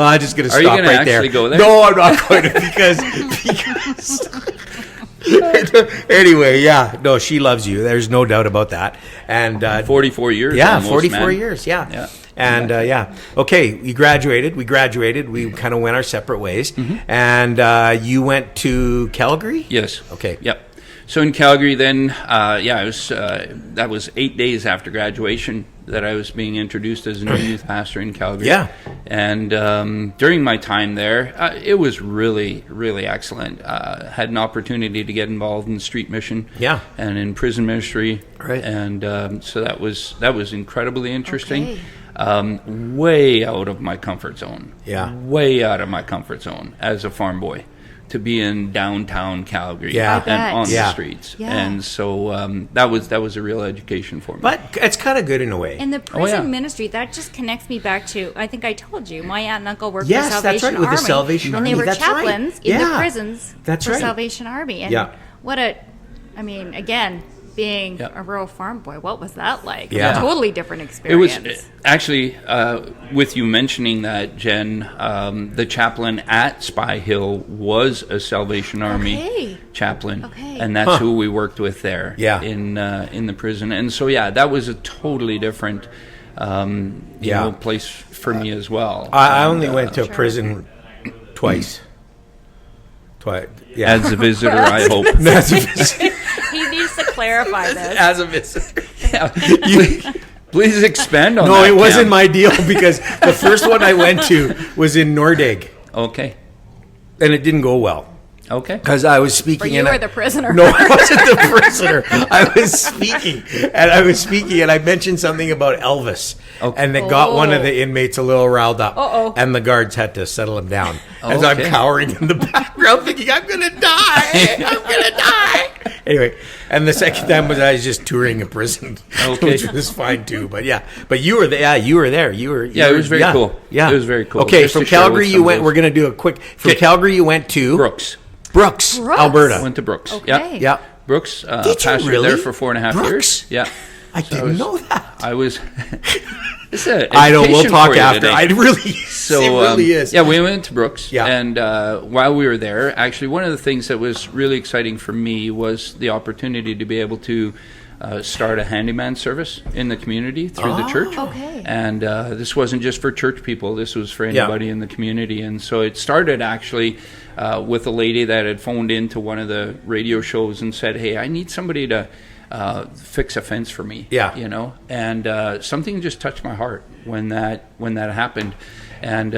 Speaker 2: I'm just going to
Speaker 1: Are
Speaker 2: stop
Speaker 1: you gonna
Speaker 2: right there.
Speaker 1: actually go there?
Speaker 2: No, I'm not going to because. Anyway, no, she loves you. There's no doubt about that. And
Speaker 1: 44 years.
Speaker 2: Yeah,
Speaker 1: almost,
Speaker 2: 44
Speaker 1: man.
Speaker 2: years. Yeah.
Speaker 1: Yeah.
Speaker 2: And okay, we graduated. We kind of went our separate ways. And you went to Calgary?
Speaker 1: Yes.
Speaker 2: Okay.
Speaker 1: Yep. So in Calgary, then, it was that was 8 days after graduation that I was being introduced as a new youth pastor in Calgary.
Speaker 2: Yeah.
Speaker 1: And during my time there, it was really, really excellent. Had an opportunity to get involved in street mission.
Speaker 2: Yeah.
Speaker 1: And in prison ministry.
Speaker 2: Right.
Speaker 1: And so that was incredibly interesting.
Speaker 3: Okay.
Speaker 1: Way out of my comfort zone.
Speaker 2: Yeah.
Speaker 1: Way out of my comfort zone as a farm boy. To be in downtown Calgary
Speaker 2: Yeah. I
Speaker 1: and
Speaker 3: bet.
Speaker 1: on
Speaker 2: Yeah.
Speaker 1: the streets,
Speaker 3: Yeah.
Speaker 1: and so that was a real education for me.
Speaker 2: But it's kind of good in a way.
Speaker 3: And the prison
Speaker 1: yeah.
Speaker 3: ministry, that just connects me back to, I think I told you, my aunt and uncle worked
Speaker 2: Yes,
Speaker 3: for
Speaker 2: that's
Speaker 3: Salvation
Speaker 2: right, with
Speaker 3: Army.
Speaker 2: the Salvation
Speaker 3: and they
Speaker 2: Army,
Speaker 3: were
Speaker 2: that's
Speaker 3: chaplains
Speaker 2: right.
Speaker 3: in
Speaker 2: Yeah,
Speaker 3: the prisons
Speaker 2: that's
Speaker 3: for
Speaker 2: right.
Speaker 3: Salvation Army. And again, being a rural farm boy, what was that like?
Speaker 2: Yeah.
Speaker 3: A totally different
Speaker 1: it
Speaker 3: experience.
Speaker 1: was actually with you mentioning that, Jen, the chaplain at Spy Hill was a Salvation Army chaplain, and that's who we worked with there. In the prison, and so that was a totally different place for me as well.
Speaker 2: I only went to a prison twice. Yeah.
Speaker 1: As a visitor, I hope.
Speaker 2: As a visitor.
Speaker 3: He needs to clarify this.
Speaker 2: As a visitor.
Speaker 1: Please expand on that.
Speaker 2: No, it wasn't
Speaker 1: Cam.
Speaker 2: my deal because the first one I went to was in Nordegg.
Speaker 1: Okay.
Speaker 2: And it didn't go well.
Speaker 1: Okay.
Speaker 2: Because I was speaking.
Speaker 3: Or you were the prisoner.
Speaker 2: No, I wasn't the prisoner. I was speaking, and I mentioned something about Elvis, and that got one of the inmates a little riled up, and the guards had to settle him down. As I'm cowering in the background, thinking, "I'm gonna die. Anyway, and the second time was I was just touring a prison, which was fine too. But you were there. You were there.
Speaker 1: It was very cool. Yeah, it was very cool.
Speaker 2: Okay, from Calgary you went. We're gonna do a quick. From Calgary you went to Brooks, Alberta.
Speaker 1: I went to Brooks.
Speaker 3: Okay.
Speaker 1: Yeah. Brooks. Pastored there for 4.5 years. Yeah.
Speaker 2: I didn't know that.
Speaker 1: I was.
Speaker 2: I know. We'll talk after. It really is.
Speaker 1: Yeah, we went to Brooks.
Speaker 2: Yeah.
Speaker 1: And while we were there, actually, one of the things that was really exciting for me was the opportunity to be able to start a handyman service in the community through the church.
Speaker 3: Okay.
Speaker 1: And this wasn't just for church people. This was for anybody in the community. And so it started actually with a lady that had phoned into one of the radio shows and said, "Hey, I need somebody to fix a fence for me."
Speaker 2: Yeah.
Speaker 1: You know, and something just touched my heart when that happened. And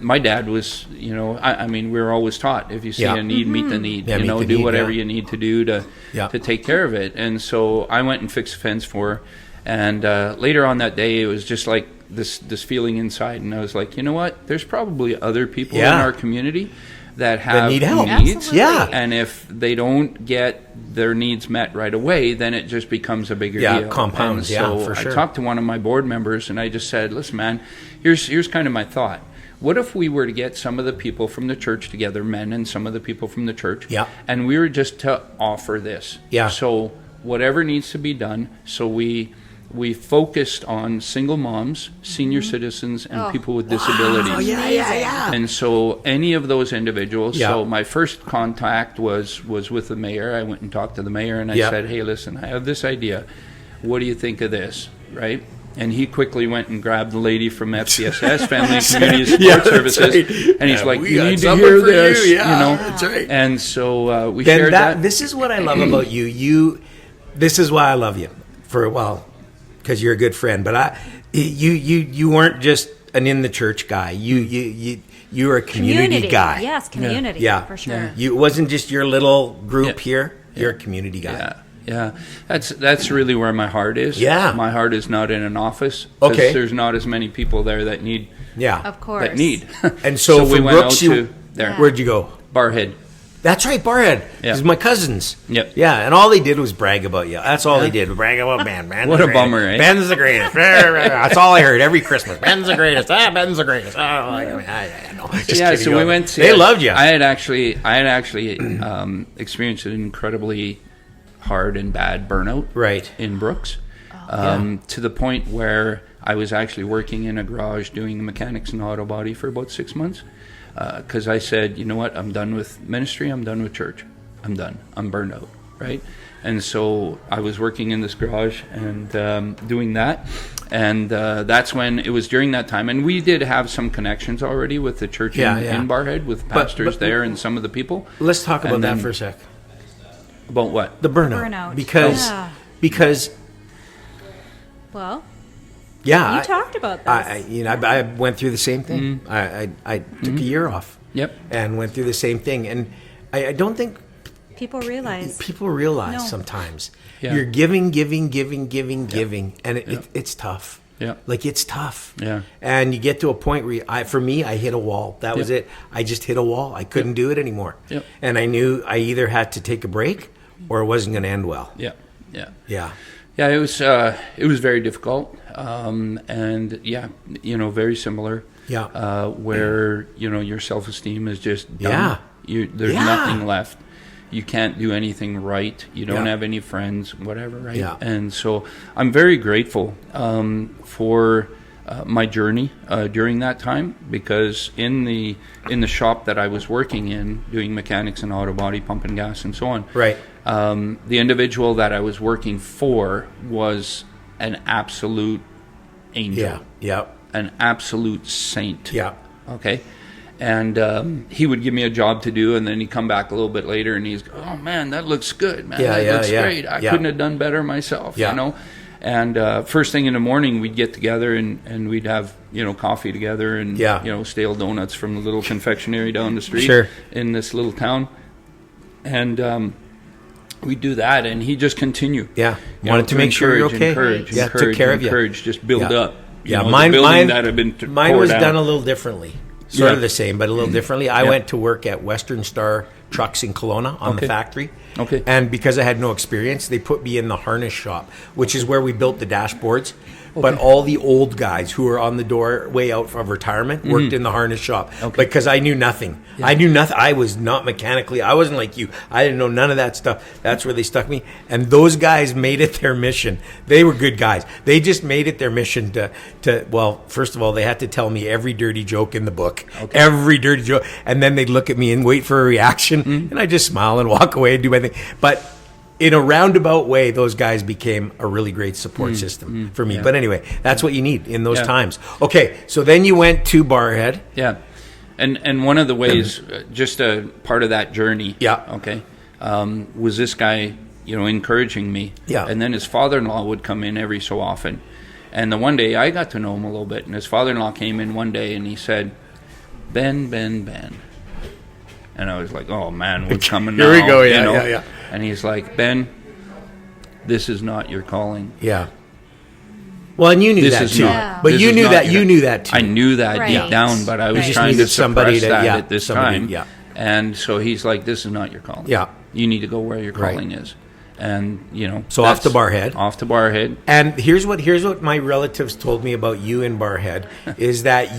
Speaker 1: my dad was, you know, I mean, we were always taught, if you see a need, meet the need.
Speaker 2: Yeah,
Speaker 1: you know, do whatever you need to do to take care of it. And so I went and fixed a fence for her. And later on that day, it was just like this feeling inside. And I was like, you know what? There's probably other people in our community that have
Speaker 2: need help.
Speaker 1: needs.
Speaker 2: Yeah.
Speaker 1: And if they don't get their needs met right away, then it just becomes a bigger deal.
Speaker 2: Compounds.
Speaker 1: And so
Speaker 2: for sure.
Speaker 1: I talked to one of my board members and I just said, listen, man, here's kind of my thought. What if we were to get some of the people from the church together, men and some of the people from the church, and we were just to offer this?
Speaker 2: Yeah.
Speaker 1: So whatever needs to be done, so we focused on single moms, senior citizens, and people with disabilities.
Speaker 2: Oh, yeah.
Speaker 1: And so any of those individuals, so my first contact was with the mayor. I went and talked to the mayor and I said, hey, listen, I have this idea. What do you think of this, right? And he quickly went and grabbed the lady from FCSS, Family and Community Support Services, and he's like, "You need to hear this," you know.
Speaker 2: That's right.
Speaker 1: And so we shared that.
Speaker 2: This is what I love about you. This is why I love you because you're a good friend. But you weren't just an in the church guy. You were a community guy.
Speaker 3: Yes, community. For sure.
Speaker 2: It wasn't just your little group here. You're a community guy.
Speaker 1: Yeah, that's really where my heart is.
Speaker 2: Yeah,
Speaker 1: my heart is not in an office. Okay, there's not as many people there that need.
Speaker 2: Yeah,
Speaker 3: of course.
Speaker 1: That need.
Speaker 2: And so
Speaker 1: we went out to there.
Speaker 2: Where'd you go?
Speaker 1: Barrhead.
Speaker 2: That's right, Barrhead. Yeah, it's my cousins.
Speaker 1: Yep.
Speaker 2: Yeah, and all they did was brag about you. That's all they did. Brag about Ben.
Speaker 1: What a bummer, eh?
Speaker 2: Ben's the greatest. That's all I heard every Christmas. Ben's the greatest. Ben's the greatest. I know.
Speaker 1: So we went.
Speaker 2: They loved you.
Speaker 1: I had actually experienced an incredibly hard and bad burnout in Brooks, to the point where I was actually working in a garage doing mechanics and auto body for about 6 months, because I said, you know what, I'm done with ministry, I'm done with church, I'm done, I'm burned out, right? And so I was working in this garage and doing that, and that's when it was during that time, and we did have some connections already with the church in Barrhead, with pastors there and some of the people.
Speaker 2: Let's talk about that for a sec.
Speaker 1: About what?
Speaker 2: The burnout. Because
Speaker 3: well,
Speaker 2: you
Speaker 3: talked about this.
Speaker 2: I went through the same thing. I took a year off.
Speaker 1: Yep.
Speaker 2: And went through the same thing, and I don't think
Speaker 3: people realize
Speaker 2: sometimes you're giving, and it's tough.
Speaker 1: Yeah.
Speaker 2: Like, it's tough.
Speaker 1: Yeah.
Speaker 2: And you get to a point where, I hit a wall. That was it. I just hit a wall. I couldn't do it anymore.
Speaker 1: Yep.
Speaker 2: And I knew I either had to take a break or it wasn't going to end well.
Speaker 1: Yeah.
Speaker 2: It
Speaker 1: was very difficult. And very similar.
Speaker 2: Yeah.
Speaker 1: Where, your self-esteem is just done. There's nothing left. You can't do anything right. You don't have any friends, whatever, right?
Speaker 2: Yeah.
Speaker 1: And so I'm very grateful for my journey during that time, because in the shop that I was working in, doing mechanics and auto body, pumping gas and so on,
Speaker 2: right.
Speaker 1: The individual that I was working for was an absolute angel.
Speaker 2: Yeah.
Speaker 1: An absolute saint.
Speaker 2: Yeah.
Speaker 1: Okay. And he would give me a job to do, and then he'd come back a little bit later, and he's, oh, man, that looks good, man. That looks great. I couldn't have done better myself, you know. And first thing in the morning, we'd get together, and we'd have, coffee together and, stale donuts from the little confectionery down the street in this little town. And we do that, and he just continued.
Speaker 2: Yeah, wanted to make sure you're okay.
Speaker 1: Encourage,
Speaker 2: took care of you.
Speaker 1: Just build up.
Speaker 2: Yeah,
Speaker 1: mine that had been
Speaker 2: mine was
Speaker 1: out.
Speaker 2: done a little differently. Sort of the same, but a little differently. I went to work at Western Star Trucks in Kelowna on the factory.
Speaker 1: Okay.
Speaker 2: And because I had no experience, they put me in the harness shop, which is where we built the dashboards. But all the old guys who were on the doorway out of retirement worked in the harness shop because I knew nothing. Yeah. I knew nothing. I was not mechanically. I wasn't like you. I didn't know none of that stuff. That's where they stuck me. And those guys made it their mission. They were good guys. They just made it their mission to well, first of all, they had to tell me every dirty joke in the book. Okay. Every dirty joke. And then they'd look at me and wait for a reaction. And I'd just smile and walk away and do my thing. But in a roundabout way, those guys became a really great support system for me. Yeah. But anyway, that's what you need in those times. Okay, so then you went to Barrhead.
Speaker 1: Yeah, and one of the ways, just a part of that journey, was this guy, encouraging me. Yeah. And then his father-in-law would come in every so often. And the one day I got to know him a little bit, and his father-in-law came in one day and he said, Ben. And I was like, oh man, what's coming now?
Speaker 2: Here we go, yeah.
Speaker 1: And he's like, Ben, this is not your calling.
Speaker 2: Yeah. Well, and you knew that too. But you knew that too.
Speaker 1: I knew that deep down, but I was trying to suppress that at this time.
Speaker 2: Yeah.
Speaker 1: And so he's like, this is not your calling.
Speaker 2: Yeah.
Speaker 1: You need to go where your calling is. And,
Speaker 2: So off to Barrhead.
Speaker 1: Off to Barrhead.
Speaker 2: And here's what my relatives told me about you in Barrhead is that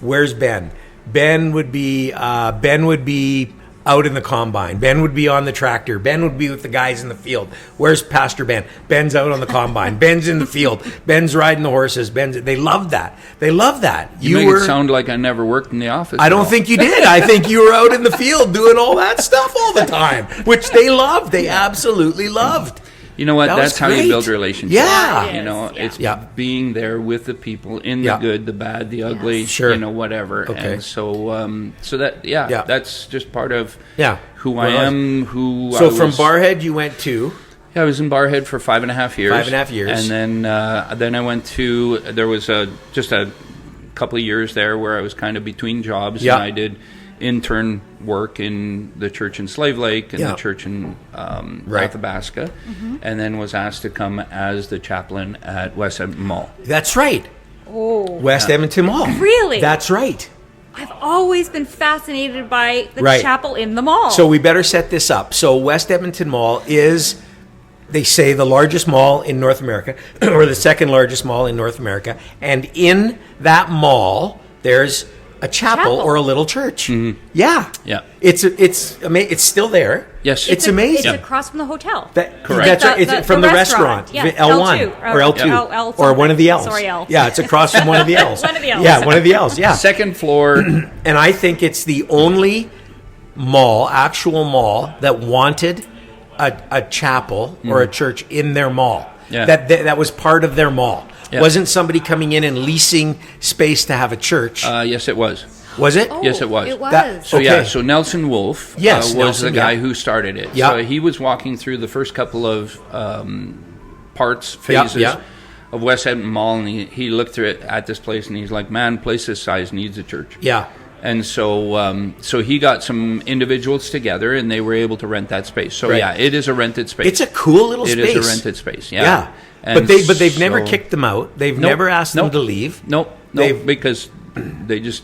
Speaker 2: where's Ben? Ben would be out in the combine. Ben would be on the tractor. Ben would be with the guys in the field. Where's Pastor Ben? Ben's out on the combine. Ben's in the field. Ben's riding the horses. They loved that. They loved that.
Speaker 1: You make it sound like I never worked in the office.
Speaker 2: I don't think you did. I think you were out in the field doing all that stuff all the time, which they loved. They absolutely loved.
Speaker 1: You know what? That's how you build relationships.
Speaker 2: Yeah.
Speaker 1: It's being there with the people in the good, the bad, the ugly, whatever.
Speaker 2: Okay.
Speaker 1: And so that's just part of who I am,
Speaker 2: So from Barrhead you went to?
Speaker 1: Yeah, I was in Barrhead for 5.5 years.
Speaker 2: 5.5 years.
Speaker 1: And then I went to, there was just a couple of years there where I was kind of between jobs. And I did intern work in the church in Slave Lake and the church in Athabasca, and then was asked to come as the chaplain at West Edmonton Mall.
Speaker 2: That's right.
Speaker 3: Oh,
Speaker 2: West Edmonton Mall.
Speaker 3: Really?
Speaker 2: That's right.
Speaker 3: I've always been fascinated by the chapel in the mall.
Speaker 2: So we better set this up. So West Edmonton Mall is, they say, the largest mall in North America, or the second largest mall in North America, and in that mall there's a chapel or a little church. Yeah. It's still there.
Speaker 1: Yes.
Speaker 2: It's amazing.
Speaker 3: It's across from the hotel.
Speaker 1: Correct.
Speaker 2: That's right. It's from the restaurant. L1 or L2 or one of the L's.
Speaker 3: Sorry, L.
Speaker 2: Yeah, it's across from one of the L's.
Speaker 3: One of the L's.
Speaker 2: Yeah, one of the L's. Yeah.
Speaker 1: Second floor.
Speaker 2: And I think it's the only actual mall that wanted a chapel or a church in their mall.
Speaker 1: Yeah.
Speaker 2: That was part of their mall. Yeah. Wasn't somebody coming in and leasing space to have a church?
Speaker 1: Yes, it was.
Speaker 2: Was it?
Speaker 3: Oh,
Speaker 1: yes, it was.
Speaker 3: It was.
Speaker 1: So Nelson Wolf was the guy who started it.
Speaker 2: Yeah.
Speaker 1: So he was walking through the first couple of phases of West Edmonton Mall, and he looked through it at this place, and he's like, man, place this size needs a church.
Speaker 2: Yeah.
Speaker 1: And so he got some individuals together, and they were able to rent that space. So it is a rented space.
Speaker 2: It's a cool little space.
Speaker 1: It is a rented space. Yeah.
Speaker 2: But they've never kicked them out. They've never asked them to leave.
Speaker 1: Nope. Because they just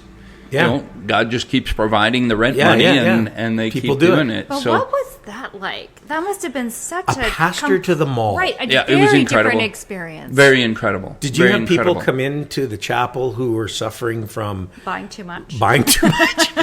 Speaker 1: God just keeps providing the rent money, and they keep doing it.
Speaker 3: But what was that like? That must have been such a
Speaker 2: pastor to the mall.
Speaker 3: Right, a
Speaker 1: it was incredible.
Speaker 3: Different experience.
Speaker 1: Very incredible.
Speaker 2: Did you have people come into the chapel who were suffering from
Speaker 3: buying too much,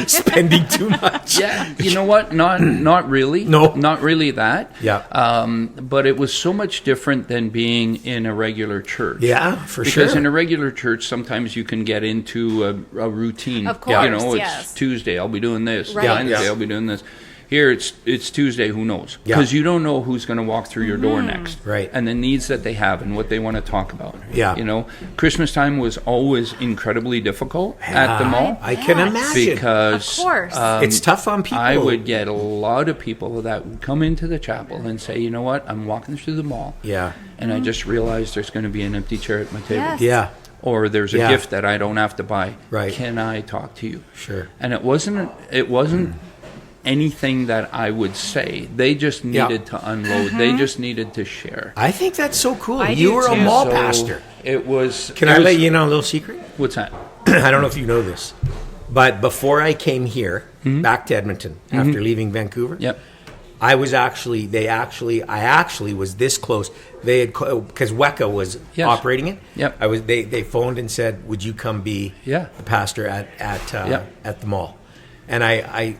Speaker 2: spending too much?
Speaker 1: Yeah, you know what? Not really.
Speaker 2: No,
Speaker 1: not really that.
Speaker 2: Yeah.
Speaker 1: But it was so much different than being in a regular church.
Speaker 2: Yeah, for sure.
Speaker 1: Because in a regular church, sometimes you can get into a routine.
Speaker 3: Of course,
Speaker 1: it's Tuesday, I'll be doing this.
Speaker 3: Right.
Speaker 1: Wednesday, I'll be doing this. Here, it's Tuesday, who knows? Because you don't know who's going to walk through your door next.
Speaker 2: Right.
Speaker 1: And the needs that they have and what they want to talk about.
Speaker 2: Yeah.
Speaker 1: Christmas time was always incredibly difficult at the mall.
Speaker 2: I can imagine.
Speaker 1: Because
Speaker 3: of course.
Speaker 2: It's tough on people.
Speaker 1: I would get a lot of people that would come into the chapel and say, you know what, I'm walking through the mall.
Speaker 2: Yeah.
Speaker 1: And I just realized there's going to be an empty chair at my table.
Speaker 3: Yes.
Speaker 2: Yeah.
Speaker 1: Or there's a gift that I don't have to buy.
Speaker 2: Right.
Speaker 1: Can I talk to you?
Speaker 2: Sure.
Speaker 1: And it wasn't anything that I would say. They just needed to unload. They just needed to share.
Speaker 2: I think that's so cool.
Speaker 3: I
Speaker 2: You
Speaker 3: do
Speaker 2: were a
Speaker 3: too.
Speaker 2: mall
Speaker 1: So
Speaker 2: pastor.
Speaker 1: It was.
Speaker 2: Can
Speaker 1: it
Speaker 2: I
Speaker 1: was-
Speaker 2: let you know a little secret?
Speaker 1: What's that?
Speaker 2: I don't know if you know this, but before I came here, back to Edmonton, after leaving Vancouver,
Speaker 1: Yep.
Speaker 2: I was I actually was this close. They had, because Weka was
Speaker 1: Yes.
Speaker 2: operating it.
Speaker 1: Yep.
Speaker 2: They phoned and said, would you come be
Speaker 1: Yeah.
Speaker 2: the pastor at
Speaker 1: Yep.
Speaker 2: the mall? And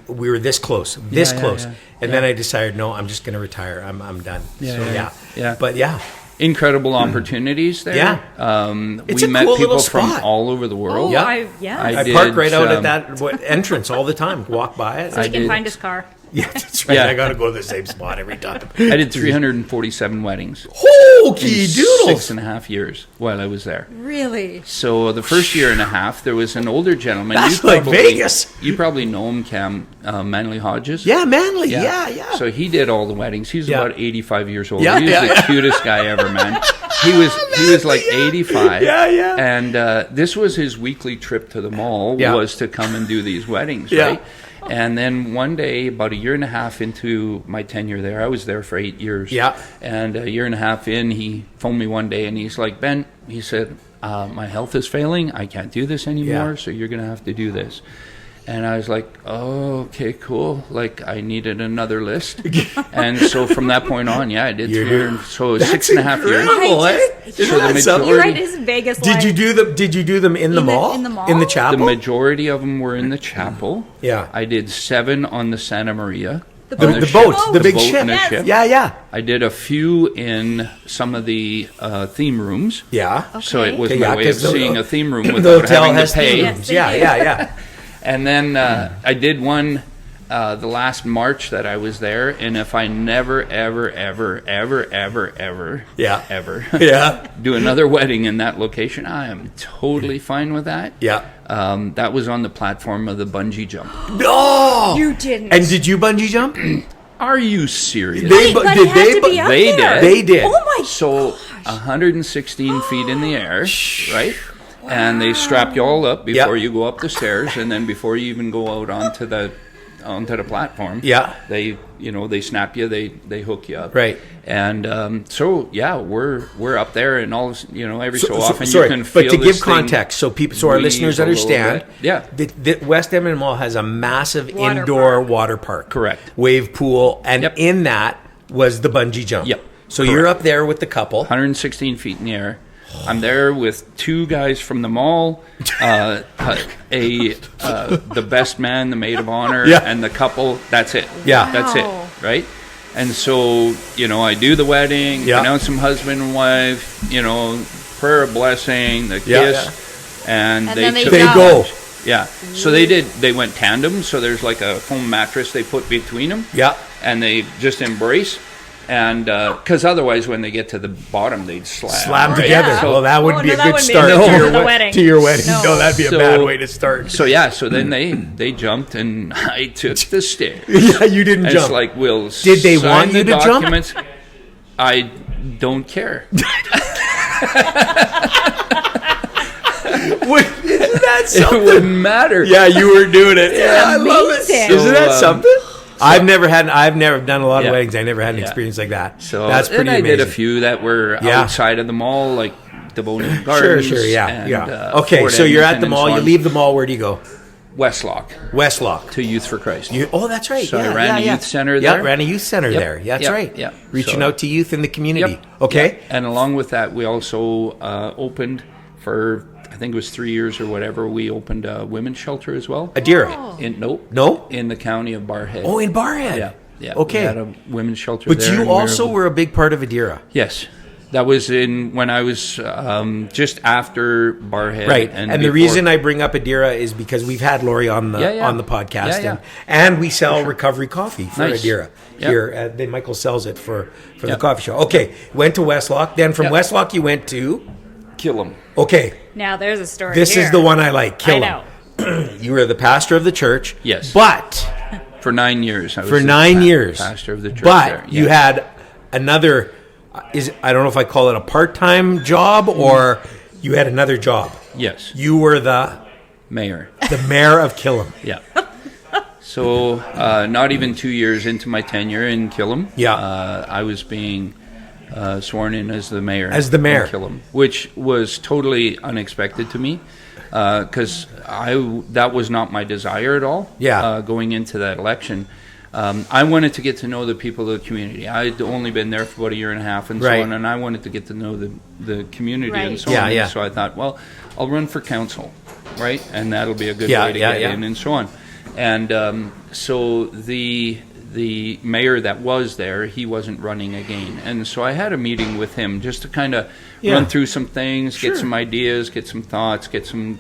Speaker 2: we were this close,
Speaker 1: Yeah,
Speaker 2: close.
Speaker 1: yeah.
Speaker 2: And then I decided, no, I'm just going to retire. I'm done.
Speaker 1: Yeah,
Speaker 2: So
Speaker 1: yeah, yeah.
Speaker 2: But yeah.
Speaker 1: Incredible opportunities there.
Speaker 2: Yeah.
Speaker 1: We
Speaker 2: It's a
Speaker 1: met
Speaker 2: cool
Speaker 1: people
Speaker 2: little
Speaker 1: from
Speaker 2: spot.
Speaker 1: all over the world.
Speaker 3: Oh,
Speaker 2: Yeah.
Speaker 3: I
Speaker 2: I
Speaker 1: did,
Speaker 2: park right out at
Speaker 1: um,
Speaker 2: that entrance all the time. Walk by it.
Speaker 3: so he can
Speaker 1: did.
Speaker 3: find his car.
Speaker 2: Yeah, that's right.
Speaker 1: Yeah.
Speaker 2: I got to go to the same spot every time.
Speaker 1: I did 347 weddings.
Speaker 2: Hokey
Speaker 1: in
Speaker 2: doodles.
Speaker 1: 6.5 years while I was there.
Speaker 3: Really?
Speaker 1: So the first year and a half, there was an older gentleman.
Speaker 2: That's like Vegas.
Speaker 1: You probably know him, Cam Manley Hodges.
Speaker 2: Yeah, Manly. Yeah.
Speaker 1: So he did all the weddings. He's
Speaker 2: Yeah.
Speaker 1: about 85 years old.
Speaker 2: Yeah,
Speaker 1: he was
Speaker 2: yeah,
Speaker 1: the
Speaker 2: yeah.
Speaker 1: cutest guy ever, man. He was like 85.
Speaker 2: Yeah.
Speaker 1: And this was his weekly trip to the mall,
Speaker 2: Yeah.
Speaker 1: was to come and do these weddings,
Speaker 2: Yeah.
Speaker 1: right? And then one day, about a year and a half into my tenure there, I was there for 8 years.
Speaker 2: Yeah.
Speaker 1: And a year and a half in, he phoned me one day and he's like, Ben, he said, my health is failing. I can't do this anymore,
Speaker 2: Yeah.
Speaker 1: so you're going to have to do this. And I was like, oh, okay, cool. Like, I needed another list. And so from that point on, I did
Speaker 2: You're
Speaker 1: 300. So it was 6.5 years.
Speaker 2: incredible,
Speaker 3: I
Speaker 2: eh?
Speaker 3: just-
Speaker 2: Isn't
Speaker 1: So the
Speaker 2: that something?
Speaker 3: You're
Speaker 1: majority-
Speaker 3: right. It's Vegas.
Speaker 2: Did you do them? Did you do them in the mall?
Speaker 3: in the mall?
Speaker 2: In the
Speaker 1: The
Speaker 2: chapel?
Speaker 1: majority of them were in the chapel.
Speaker 2: Yeah.
Speaker 1: I did 7 on the Santa Maria.
Speaker 3: The
Speaker 1: on
Speaker 2: the
Speaker 1: ship.
Speaker 2: boats, the big
Speaker 1: boat
Speaker 2: ship.
Speaker 1: and the
Speaker 3: Yes.
Speaker 1: ship.
Speaker 2: Yeah.
Speaker 1: I did a few in some of the theme rooms.
Speaker 2: Yeah.
Speaker 1: So it was
Speaker 3: Okay,
Speaker 1: my
Speaker 2: yeah,
Speaker 1: way of
Speaker 2: 'cause the-
Speaker 1: seeing a theme room
Speaker 2: The
Speaker 1: without
Speaker 2: hotel
Speaker 1: having
Speaker 2: has
Speaker 1: to pay.
Speaker 2: theme
Speaker 3: Yes,
Speaker 2: rooms.
Speaker 3: they
Speaker 2: Yeah,
Speaker 3: do.
Speaker 2: yeah.
Speaker 1: And then I did one the last March that I was there, and if I never, ever
Speaker 2: Yeah. Yeah.
Speaker 1: do another wedding in that location, I am totally fine with that.
Speaker 2: Yeah.
Speaker 1: That was on the platform of the bungee jump.
Speaker 2: Oh!
Speaker 3: You didn't.
Speaker 2: And did you bungee jump?
Speaker 1: Are you serious?
Speaker 2: They-
Speaker 3: but
Speaker 2: did
Speaker 3: he had
Speaker 2: they
Speaker 3: to
Speaker 2: bu-
Speaker 3: be up
Speaker 1: they
Speaker 3: there.
Speaker 1: did.
Speaker 2: They did.
Speaker 3: Oh my
Speaker 1: So 116 feet in the air, right? And they strap you all up before
Speaker 2: Yep.
Speaker 1: you go up the stairs, and then before you even go out onto the platform,
Speaker 2: Yeah.
Speaker 1: they snap you, they hook you up,
Speaker 2: Right.
Speaker 1: And so we're up there, and all every so often
Speaker 2: sorry,
Speaker 1: you can feel
Speaker 2: but to
Speaker 1: this
Speaker 2: give
Speaker 1: thing
Speaker 2: context, so our
Speaker 1: breathe
Speaker 2: listeners
Speaker 1: a little
Speaker 2: understand,
Speaker 1: bit. Yeah.
Speaker 2: the West Edmonton Mall has a massive
Speaker 3: Water
Speaker 2: indoor
Speaker 3: park.
Speaker 2: water park,
Speaker 1: Correct.
Speaker 2: wave pool, and
Speaker 1: Yep.
Speaker 2: in that was the bungee jump.
Speaker 1: Yep.
Speaker 2: So you're up there with the couple.
Speaker 1: 116 feet in the air. I'm there with 2 guys from the mall, the best man, the maid of honor,
Speaker 2: Yeah.
Speaker 1: and the couple. That's it.
Speaker 2: Yeah.
Speaker 1: That's it.
Speaker 3: Wow.
Speaker 1: Right? And so, I do the wedding,
Speaker 2: Yeah.
Speaker 1: pronounce them husband and wife, prayer of blessing, the kiss,
Speaker 2: Yeah.
Speaker 1: and,
Speaker 3: And
Speaker 1: they
Speaker 3: then they
Speaker 1: took
Speaker 2: They
Speaker 3: jump.
Speaker 2: go.
Speaker 1: Yeah. So they went tandem, so there's like a foam mattress they put between them.
Speaker 2: Yeah.
Speaker 1: And they just embrace. And because otherwise, when they get to the bottom, they'd
Speaker 2: Slam
Speaker 3: Oh,
Speaker 2: together.
Speaker 3: yeah.
Speaker 2: Well, that wouldn't
Speaker 3: Oh,
Speaker 2: be
Speaker 3: no,
Speaker 2: a
Speaker 3: that
Speaker 2: good
Speaker 3: wouldn't be
Speaker 2: start
Speaker 3: a good
Speaker 2: to
Speaker 3: start
Speaker 2: your
Speaker 3: to the wedding.
Speaker 2: to your wedding.
Speaker 3: No.
Speaker 2: No, that'd be a
Speaker 1: So-
Speaker 2: bad way to start.
Speaker 1: So so then they jumped and I took the stairs.
Speaker 2: yeah, you didn't
Speaker 1: And
Speaker 2: jump.
Speaker 1: it's like, Will,
Speaker 2: Did they
Speaker 1: sign
Speaker 2: want you
Speaker 1: the
Speaker 2: to jump?
Speaker 1: documents. I don't care.
Speaker 2: Isn't that
Speaker 1: It
Speaker 2: something?
Speaker 1: wouldn't matter.
Speaker 2: Yeah, you were doing it. Yeah, I love it.
Speaker 3: amazing.
Speaker 2: Isn't that
Speaker 1: So,
Speaker 2: something? I've never done a lot of
Speaker 1: Yeah.
Speaker 2: weddings. I never had an
Speaker 1: Yeah.
Speaker 2: experience like that.
Speaker 1: So
Speaker 2: That's pretty
Speaker 1: and I
Speaker 2: amazing.
Speaker 1: did a few that were
Speaker 2: Yeah.
Speaker 1: outside of the mall, like Devonian
Speaker 2: Sure,
Speaker 1: Gardens.
Speaker 2: yeah,
Speaker 1: and,
Speaker 2: yeah. Okay,
Speaker 1: Fort
Speaker 2: so you're at
Speaker 1: Edmonton
Speaker 2: the
Speaker 1: and
Speaker 2: mall.
Speaker 1: so
Speaker 2: You
Speaker 1: on.
Speaker 2: leave the mall. Where do you go?
Speaker 1: Westlock
Speaker 2: Westlock.
Speaker 1: to Youth for Christ.
Speaker 2: Oh, that's right.
Speaker 1: So I
Speaker 2: yeah,
Speaker 1: ran a
Speaker 2: yeah.
Speaker 1: youth center
Speaker 2: Yeah,
Speaker 1: there.
Speaker 2: ran a youth center
Speaker 1: Yep,
Speaker 2: there. Yeah, that's
Speaker 1: yep,
Speaker 2: right.
Speaker 1: yep.
Speaker 2: Reaching
Speaker 1: So-
Speaker 2: out to youth in the community.
Speaker 1: Yep.
Speaker 2: Okay.
Speaker 1: Yep. And along with that, we also opened for, I think it was 3 years or whatever, we opened a women's shelter as well.
Speaker 2: Adira. No?
Speaker 1: In the county of Barrhead.
Speaker 2: Oh, in Barrhead.
Speaker 1: Yeah. Yeah.
Speaker 2: Okay.
Speaker 1: We had a women's shelter
Speaker 2: But
Speaker 1: there.
Speaker 2: you
Speaker 1: and
Speaker 2: also were a big part of Adira.
Speaker 1: Yes. That was when I was just after Barrhead.
Speaker 2: Right. And the
Speaker 1: before-
Speaker 2: reason I bring up Adira is because we've had Lori on the
Speaker 1: Yeah, yeah.
Speaker 2: on the podcast,
Speaker 1: Yeah, yeah.
Speaker 2: and we sell recovery coffee for
Speaker 1: Nice.
Speaker 2: Adira
Speaker 1: Yep.
Speaker 2: here. Then Michael sells it for the
Speaker 1: Yep.
Speaker 2: coffee show. Okay, went to Westlock. Then from
Speaker 1: Yep.
Speaker 2: Westlock you went to.
Speaker 1: Kill 'em.
Speaker 2: Okay,
Speaker 3: Now there's a story.
Speaker 2: this
Speaker 3: here.
Speaker 2: is the one I like. Kill
Speaker 3: I
Speaker 2: 'em.
Speaker 3: know.
Speaker 2: You were the pastor of the church.
Speaker 1: Yes.
Speaker 2: But
Speaker 1: For 9 years. I was
Speaker 2: for
Speaker 1: the
Speaker 2: 9 years,
Speaker 1: pastor of the church
Speaker 2: But
Speaker 1: there.
Speaker 2: you
Speaker 1: Yeah.
Speaker 2: had another. I don't know if I call it a part-time job or you had another job.
Speaker 1: Yes.
Speaker 2: You were the
Speaker 1: Mayor.
Speaker 2: mayor of Killam.
Speaker 1: Yeah. So not even 2 years into my tenure in Killam,
Speaker 2: Yeah.
Speaker 1: I was being sworn in as the mayor.
Speaker 2: As the mayor.
Speaker 1: in Killam, which was totally unexpected to me, because that was not my desire at all.
Speaker 2: Yeah.
Speaker 1: Going into that election. I wanted to get to know the people of the community. I'd only been there for about a year and a half and
Speaker 2: Right.
Speaker 1: so on, and I wanted to get to know the community and
Speaker 3: Right.
Speaker 1: so
Speaker 2: Yeah,
Speaker 1: on.
Speaker 2: yeah.
Speaker 1: So I thought, well, I'll run for council, right? And that'll be a good
Speaker 2: Yeah,
Speaker 1: way to
Speaker 2: yeah,
Speaker 1: get
Speaker 2: yeah.
Speaker 1: in and so on. And so the mayor that was there, he wasn't running again. And so I had a meeting with him just to kind of
Speaker 2: Yeah.
Speaker 1: run through some things,
Speaker 2: Sure.
Speaker 1: get some ideas, get some thoughts, get some,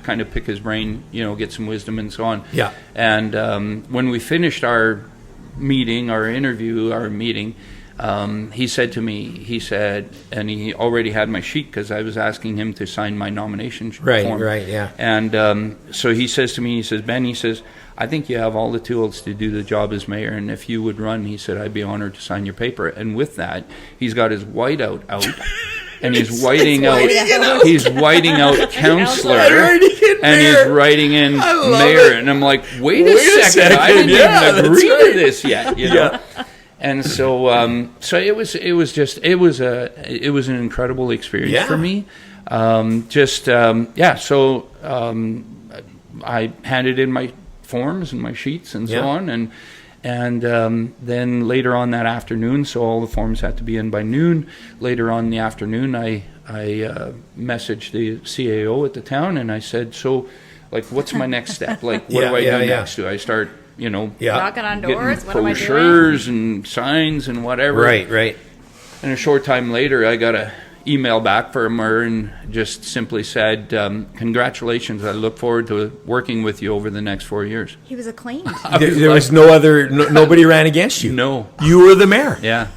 Speaker 1: kind of pick his brain, get some wisdom and so on.
Speaker 2: Yeah.
Speaker 1: And when we finished our meeting, he said to me, and he already had my sheet because I was asking him to sign my nomination form.
Speaker 2: Right, yeah.
Speaker 1: And so he says to me, Ben, I think you have all the tools to do the job as mayor, and if you would run, he said, I'd be honored to sign your paper. And with that, he's got his whiteout out. And he's whiting out counselor, and he's writing in mayor, and I'm like, wait a second, I didn't even agree to this yet,
Speaker 2: Yeah.
Speaker 1: And so, it was an incredible experience
Speaker 2: Yeah.
Speaker 1: for me. I handed in my forms and my sheets and so
Speaker 2: Yeah.
Speaker 1: on, and then later on that afternoon, so all the forms had to be in by noon. Later on in the afternoon, I messaged the CAO at the town, and I said, so, like, what's my next step? Like, what do I do next? Do I start,
Speaker 3: Knocking on
Speaker 1: getting
Speaker 3: doors? What am I doing?
Speaker 1: brochures and signs and whatever?
Speaker 2: Right.
Speaker 1: And a short time later, I got a email back from her and just simply said, congratulations, I look forward to working with you over the next 4 years.
Speaker 3: He was acclaimed.
Speaker 2: There was nobody ran against you.
Speaker 1: No.
Speaker 2: You were the mayor.
Speaker 1: Yeah.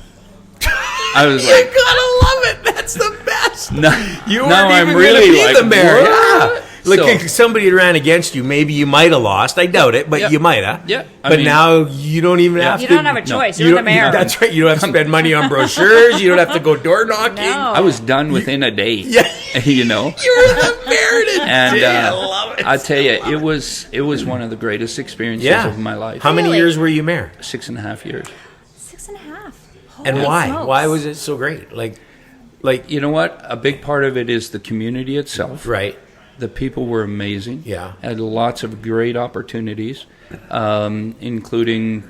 Speaker 1: I was
Speaker 2: You
Speaker 1: like,
Speaker 2: gotta love it. That's the best.
Speaker 1: no,
Speaker 2: You
Speaker 1: now
Speaker 2: weren't
Speaker 1: I'm
Speaker 2: even
Speaker 1: really
Speaker 2: gonna be
Speaker 1: like,
Speaker 2: the mayor.
Speaker 1: what?
Speaker 2: Yeah. Like
Speaker 1: So-
Speaker 2: if somebody had ran against you, maybe you might have lost. I doubt it, but
Speaker 1: Yeah.
Speaker 2: you might have.
Speaker 1: Yeah. I
Speaker 2: But
Speaker 1: mean-
Speaker 2: now you don't even have
Speaker 3: You
Speaker 2: to.
Speaker 3: don't have a choice. You're the
Speaker 2: don't-
Speaker 3: mayor.
Speaker 2: That's right. You don't have to spend money on brochures. You don't have to go door knocking.
Speaker 3: No.
Speaker 1: I was done within a day.
Speaker 2: Yeah.
Speaker 1: You know?
Speaker 2: You're the mayor today.
Speaker 1: And
Speaker 2: I love it.
Speaker 1: I tell you, it was one of the greatest experiences
Speaker 2: Yeah.
Speaker 1: of my life.
Speaker 2: How many
Speaker 3: Really?
Speaker 2: years were you mayor?
Speaker 1: 6.5 years.
Speaker 3: 6.5.
Speaker 2: And
Speaker 3: Holy
Speaker 2: why?
Speaker 3: smokes.
Speaker 2: Why was it so great? Like,
Speaker 1: You know what? A big part of it is the community itself.
Speaker 2: right.
Speaker 1: The people were amazing.
Speaker 2: Yeah.
Speaker 1: Had lots of great opportunities, including,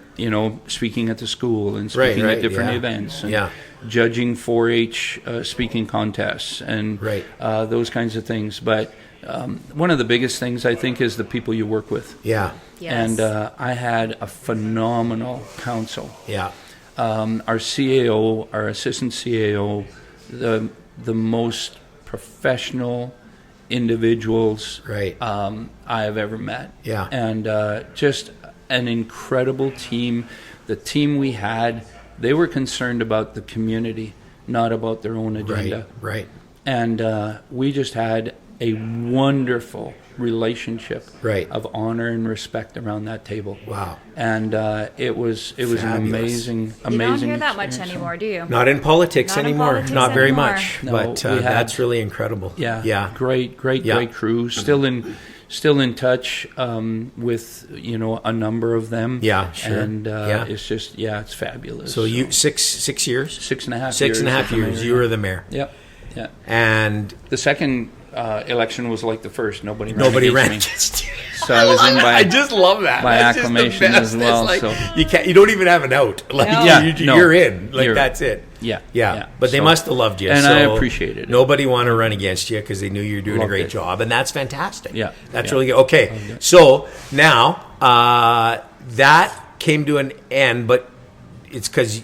Speaker 1: speaking at the school and speaking
Speaker 2: Right,
Speaker 1: at different
Speaker 2: yeah.
Speaker 1: events and
Speaker 2: Yeah.
Speaker 1: judging 4-H speaking contests and
Speaker 2: Right.
Speaker 1: those kinds of things. But one of the biggest things, I think, is the people you work with.
Speaker 2: Yeah.
Speaker 3: Yes.
Speaker 1: And I had a phenomenal council.
Speaker 2: Yeah.
Speaker 1: Our CAO, our assistant CAO, the most professional individuals
Speaker 2: Right.
Speaker 1: I have ever met.
Speaker 2: Yeah.
Speaker 1: And just an incredible team. The team we had, they were concerned about the community, not about their own agenda.
Speaker 2: Right.
Speaker 1: And we just had a wonderful relationship
Speaker 2: Right.
Speaker 1: of honor and respect around that table.
Speaker 2: Wow.
Speaker 1: And it was an
Speaker 2: Fabulous.
Speaker 1: amazing
Speaker 3: You don't hear that
Speaker 1: experience.
Speaker 3: much anymore, do you?
Speaker 2: Not in politics
Speaker 3: Not in
Speaker 2: anymore.
Speaker 3: politics
Speaker 2: Not very
Speaker 3: anymore.
Speaker 2: much.
Speaker 1: No,
Speaker 2: but
Speaker 1: we had-
Speaker 2: that's really incredible.
Speaker 1: Yeah,
Speaker 2: Yeah.
Speaker 1: great
Speaker 2: Yeah.
Speaker 1: crew. Still in touch with a number of them.
Speaker 2: Yeah, sure.
Speaker 1: And
Speaker 2: Yeah.
Speaker 1: it's just it's fabulous.
Speaker 2: So you 6 years?
Speaker 1: 6.5
Speaker 2: 6 and a half
Speaker 1: years.
Speaker 2: years. You were the mayor.
Speaker 1: Yep. Yeah.
Speaker 2: And
Speaker 1: The second election was like the first. Nobody
Speaker 2: nobody ran
Speaker 1: me.
Speaker 2: against you.
Speaker 1: So I was in by
Speaker 2: I just love that.
Speaker 1: by
Speaker 2: That's just the
Speaker 1: acclamation
Speaker 2: best.
Speaker 1: as well,
Speaker 2: It's like,
Speaker 1: so-
Speaker 2: you don't even have an out. Like
Speaker 3: No.
Speaker 1: Yeah,
Speaker 2: you,
Speaker 1: no.
Speaker 2: you're in. Like
Speaker 1: You're-
Speaker 2: that's it.
Speaker 1: Yeah.
Speaker 2: Yeah. But they
Speaker 1: So-
Speaker 2: must have loved you.
Speaker 1: And
Speaker 2: so
Speaker 1: I appreciated it.
Speaker 2: Nobody want to run against you because they knew you were doing a
Speaker 1: Loved
Speaker 2: great
Speaker 1: it.
Speaker 2: job, and that's fantastic.
Speaker 1: Yeah.
Speaker 2: That's
Speaker 1: Yeah.
Speaker 2: really good. Okay, so now that came to an end, but it's because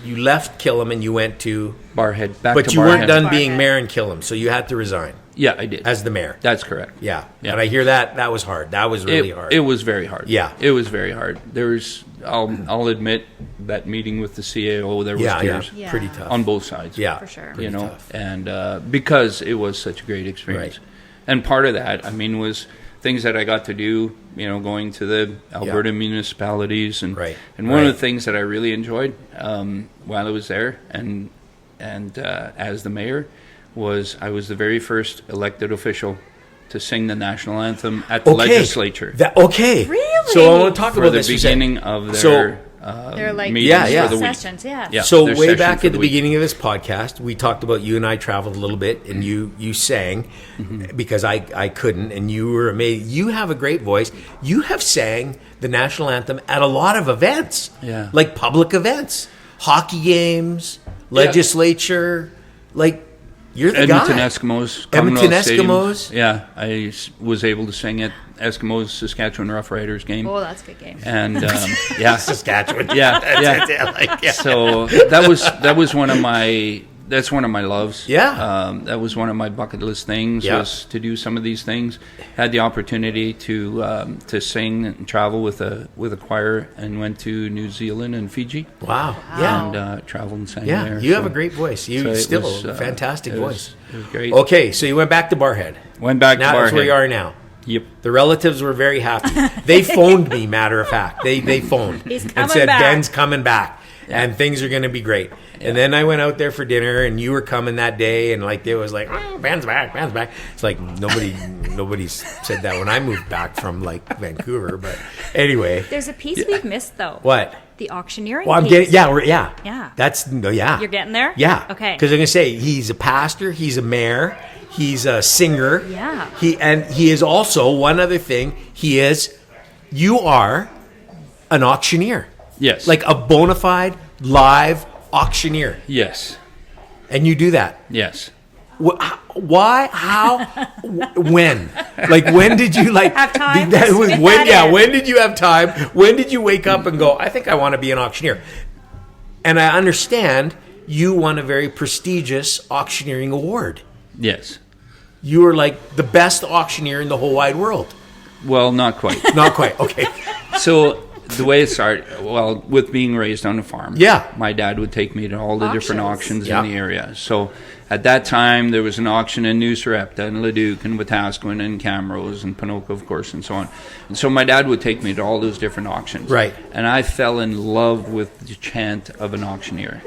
Speaker 2: you left Killam and you went to.
Speaker 1: Barrhead. Back
Speaker 2: But
Speaker 1: to
Speaker 2: you weren't
Speaker 1: Barrhead.
Speaker 2: done being
Speaker 3: Barrhead.
Speaker 2: mayor in Killam, so you had to resign
Speaker 1: Yeah, I did.
Speaker 2: as the mayor.
Speaker 1: That's correct.
Speaker 2: Yeah.
Speaker 1: Yeah.
Speaker 2: And I hear that was hard. That was really
Speaker 1: it,
Speaker 2: hard.
Speaker 1: It was very hard.
Speaker 2: Yeah.
Speaker 1: It was very hard. There was, I'll admit, that meeting with the CAO, there was
Speaker 2: yeah,
Speaker 1: tears
Speaker 3: Yeah.
Speaker 2: pretty tough.
Speaker 1: on both sides.
Speaker 2: Yeah,
Speaker 3: For sure.
Speaker 1: You know,
Speaker 2: tough.
Speaker 1: and because it was such a great experience.
Speaker 2: Right.
Speaker 1: And part of that, was things that I got to do, going to the Alberta municipalities. And,
Speaker 2: Right.
Speaker 1: and one
Speaker 2: Right.
Speaker 1: of the things that I really enjoyed while I was there and as the mayor was I was the very first elected official to sing the national anthem at the legislature.
Speaker 2: Okay.
Speaker 3: Really?
Speaker 2: So I want to talk
Speaker 1: for
Speaker 2: about
Speaker 1: the
Speaker 2: this.
Speaker 1: beginning of their
Speaker 3: They're like
Speaker 1: meetings
Speaker 2: yeah.
Speaker 1: for the week.
Speaker 3: sessions,
Speaker 2: So
Speaker 1: their
Speaker 2: way
Speaker 1: session
Speaker 2: back
Speaker 1: for
Speaker 2: at the
Speaker 1: week.
Speaker 2: beginning of this podcast, we talked about you and I traveled a little bit, and you sang because I couldn't, and you were amazing. You have a great voice. You have sang the national anthem at a lot of events, like public events, hockey games, legislature, like. You're the
Speaker 1: Edmonton
Speaker 2: guy.
Speaker 1: Eskimos.
Speaker 2: Edmonton
Speaker 1: Commonwealth
Speaker 2: Eskimos.
Speaker 1: Stadium. Yeah, I was able to sing at Eskimos Saskatchewan Rough Riders game.
Speaker 3: Oh, that's a good game.
Speaker 1: And yeah,
Speaker 2: Saskatchewan.
Speaker 1: yeah. So that was one of my loves.
Speaker 2: Yeah.
Speaker 1: That was one of my bucket list things was to do some of these things. Had the opportunity to sing and travel with a choir, and went to New Zealand and Fiji.
Speaker 2: Wow. Yeah.
Speaker 1: And traveled and sang
Speaker 2: Yeah.
Speaker 1: there.
Speaker 2: You have a great voice. You
Speaker 1: it
Speaker 2: still
Speaker 1: was,
Speaker 2: a fantastic voice.
Speaker 1: It was great.
Speaker 2: Okay, so you went back to Barrhead.
Speaker 1: Went back to
Speaker 2: Now that's
Speaker 1: Barrhead.
Speaker 2: where you are now.
Speaker 1: Yep.
Speaker 2: The relatives were very happy. They phoned me, matter of fact. They phoned
Speaker 3: He's
Speaker 2: and
Speaker 3: coming
Speaker 2: said,
Speaker 3: back.
Speaker 2: Ben's coming back. And things are going to be great. And then I went out there for dinner, and you were coming that day, and like it was like, oh, Ben's back. It's like nobody said that when I moved back from like Vancouver. But anyway,
Speaker 3: There's a piece we've missed though.
Speaker 2: what?
Speaker 3: The auctioneering.
Speaker 2: Well, I'm
Speaker 3: piece.
Speaker 2: getting yeah.
Speaker 3: Yeah.
Speaker 2: That's yeah.
Speaker 3: You're getting there?
Speaker 2: Yeah.
Speaker 3: Okay.
Speaker 2: Because I'm gonna say he's a pastor, he's a mayor, he's a singer.
Speaker 3: Yeah.
Speaker 2: He is also one other thing. You are an auctioneer.
Speaker 1: Yes.
Speaker 2: Like a bona fide live auctioneer,
Speaker 1: Yes.
Speaker 2: and you do that.
Speaker 1: Yes.
Speaker 2: Why? How? When? Like when did you like
Speaker 3: Have time
Speaker 2: That
Speaker 3: to
Speaker 2: was
Speaker 3: fit
Speaker 2: when?
Speaker 3: that
Speaker 2: Yeah.
Speaker 3: in.
Speaker 2: When did you have time? When did you wake up and go, I think I want to be an auctioneer? And I understand you won a very prestigious auctioneering award.
Speaker 1: Yes.
Speaker 2: You were like the best auctioneer in the whole wide world.
Speaker 1: Well, not quite.
Speaker 2: Not quite. Okay.
Speaker 1: So the way it started, well, with being raised on a farm,
Speaker 2: Yeah.
Speaker 1: my dad would take me to all the different auctions
Speaker 2: Yeah.
Speaker 1: in the area. So at that time, there was an auction in New Sarepta and Leduc and Wetaskiwin and Camrose and Ponoka, of course, and so on. And so my dad would take me to all those different auctions.
Speaker 2: Right.
Speaker 1: And I fell in love with the chant of an auctioneer.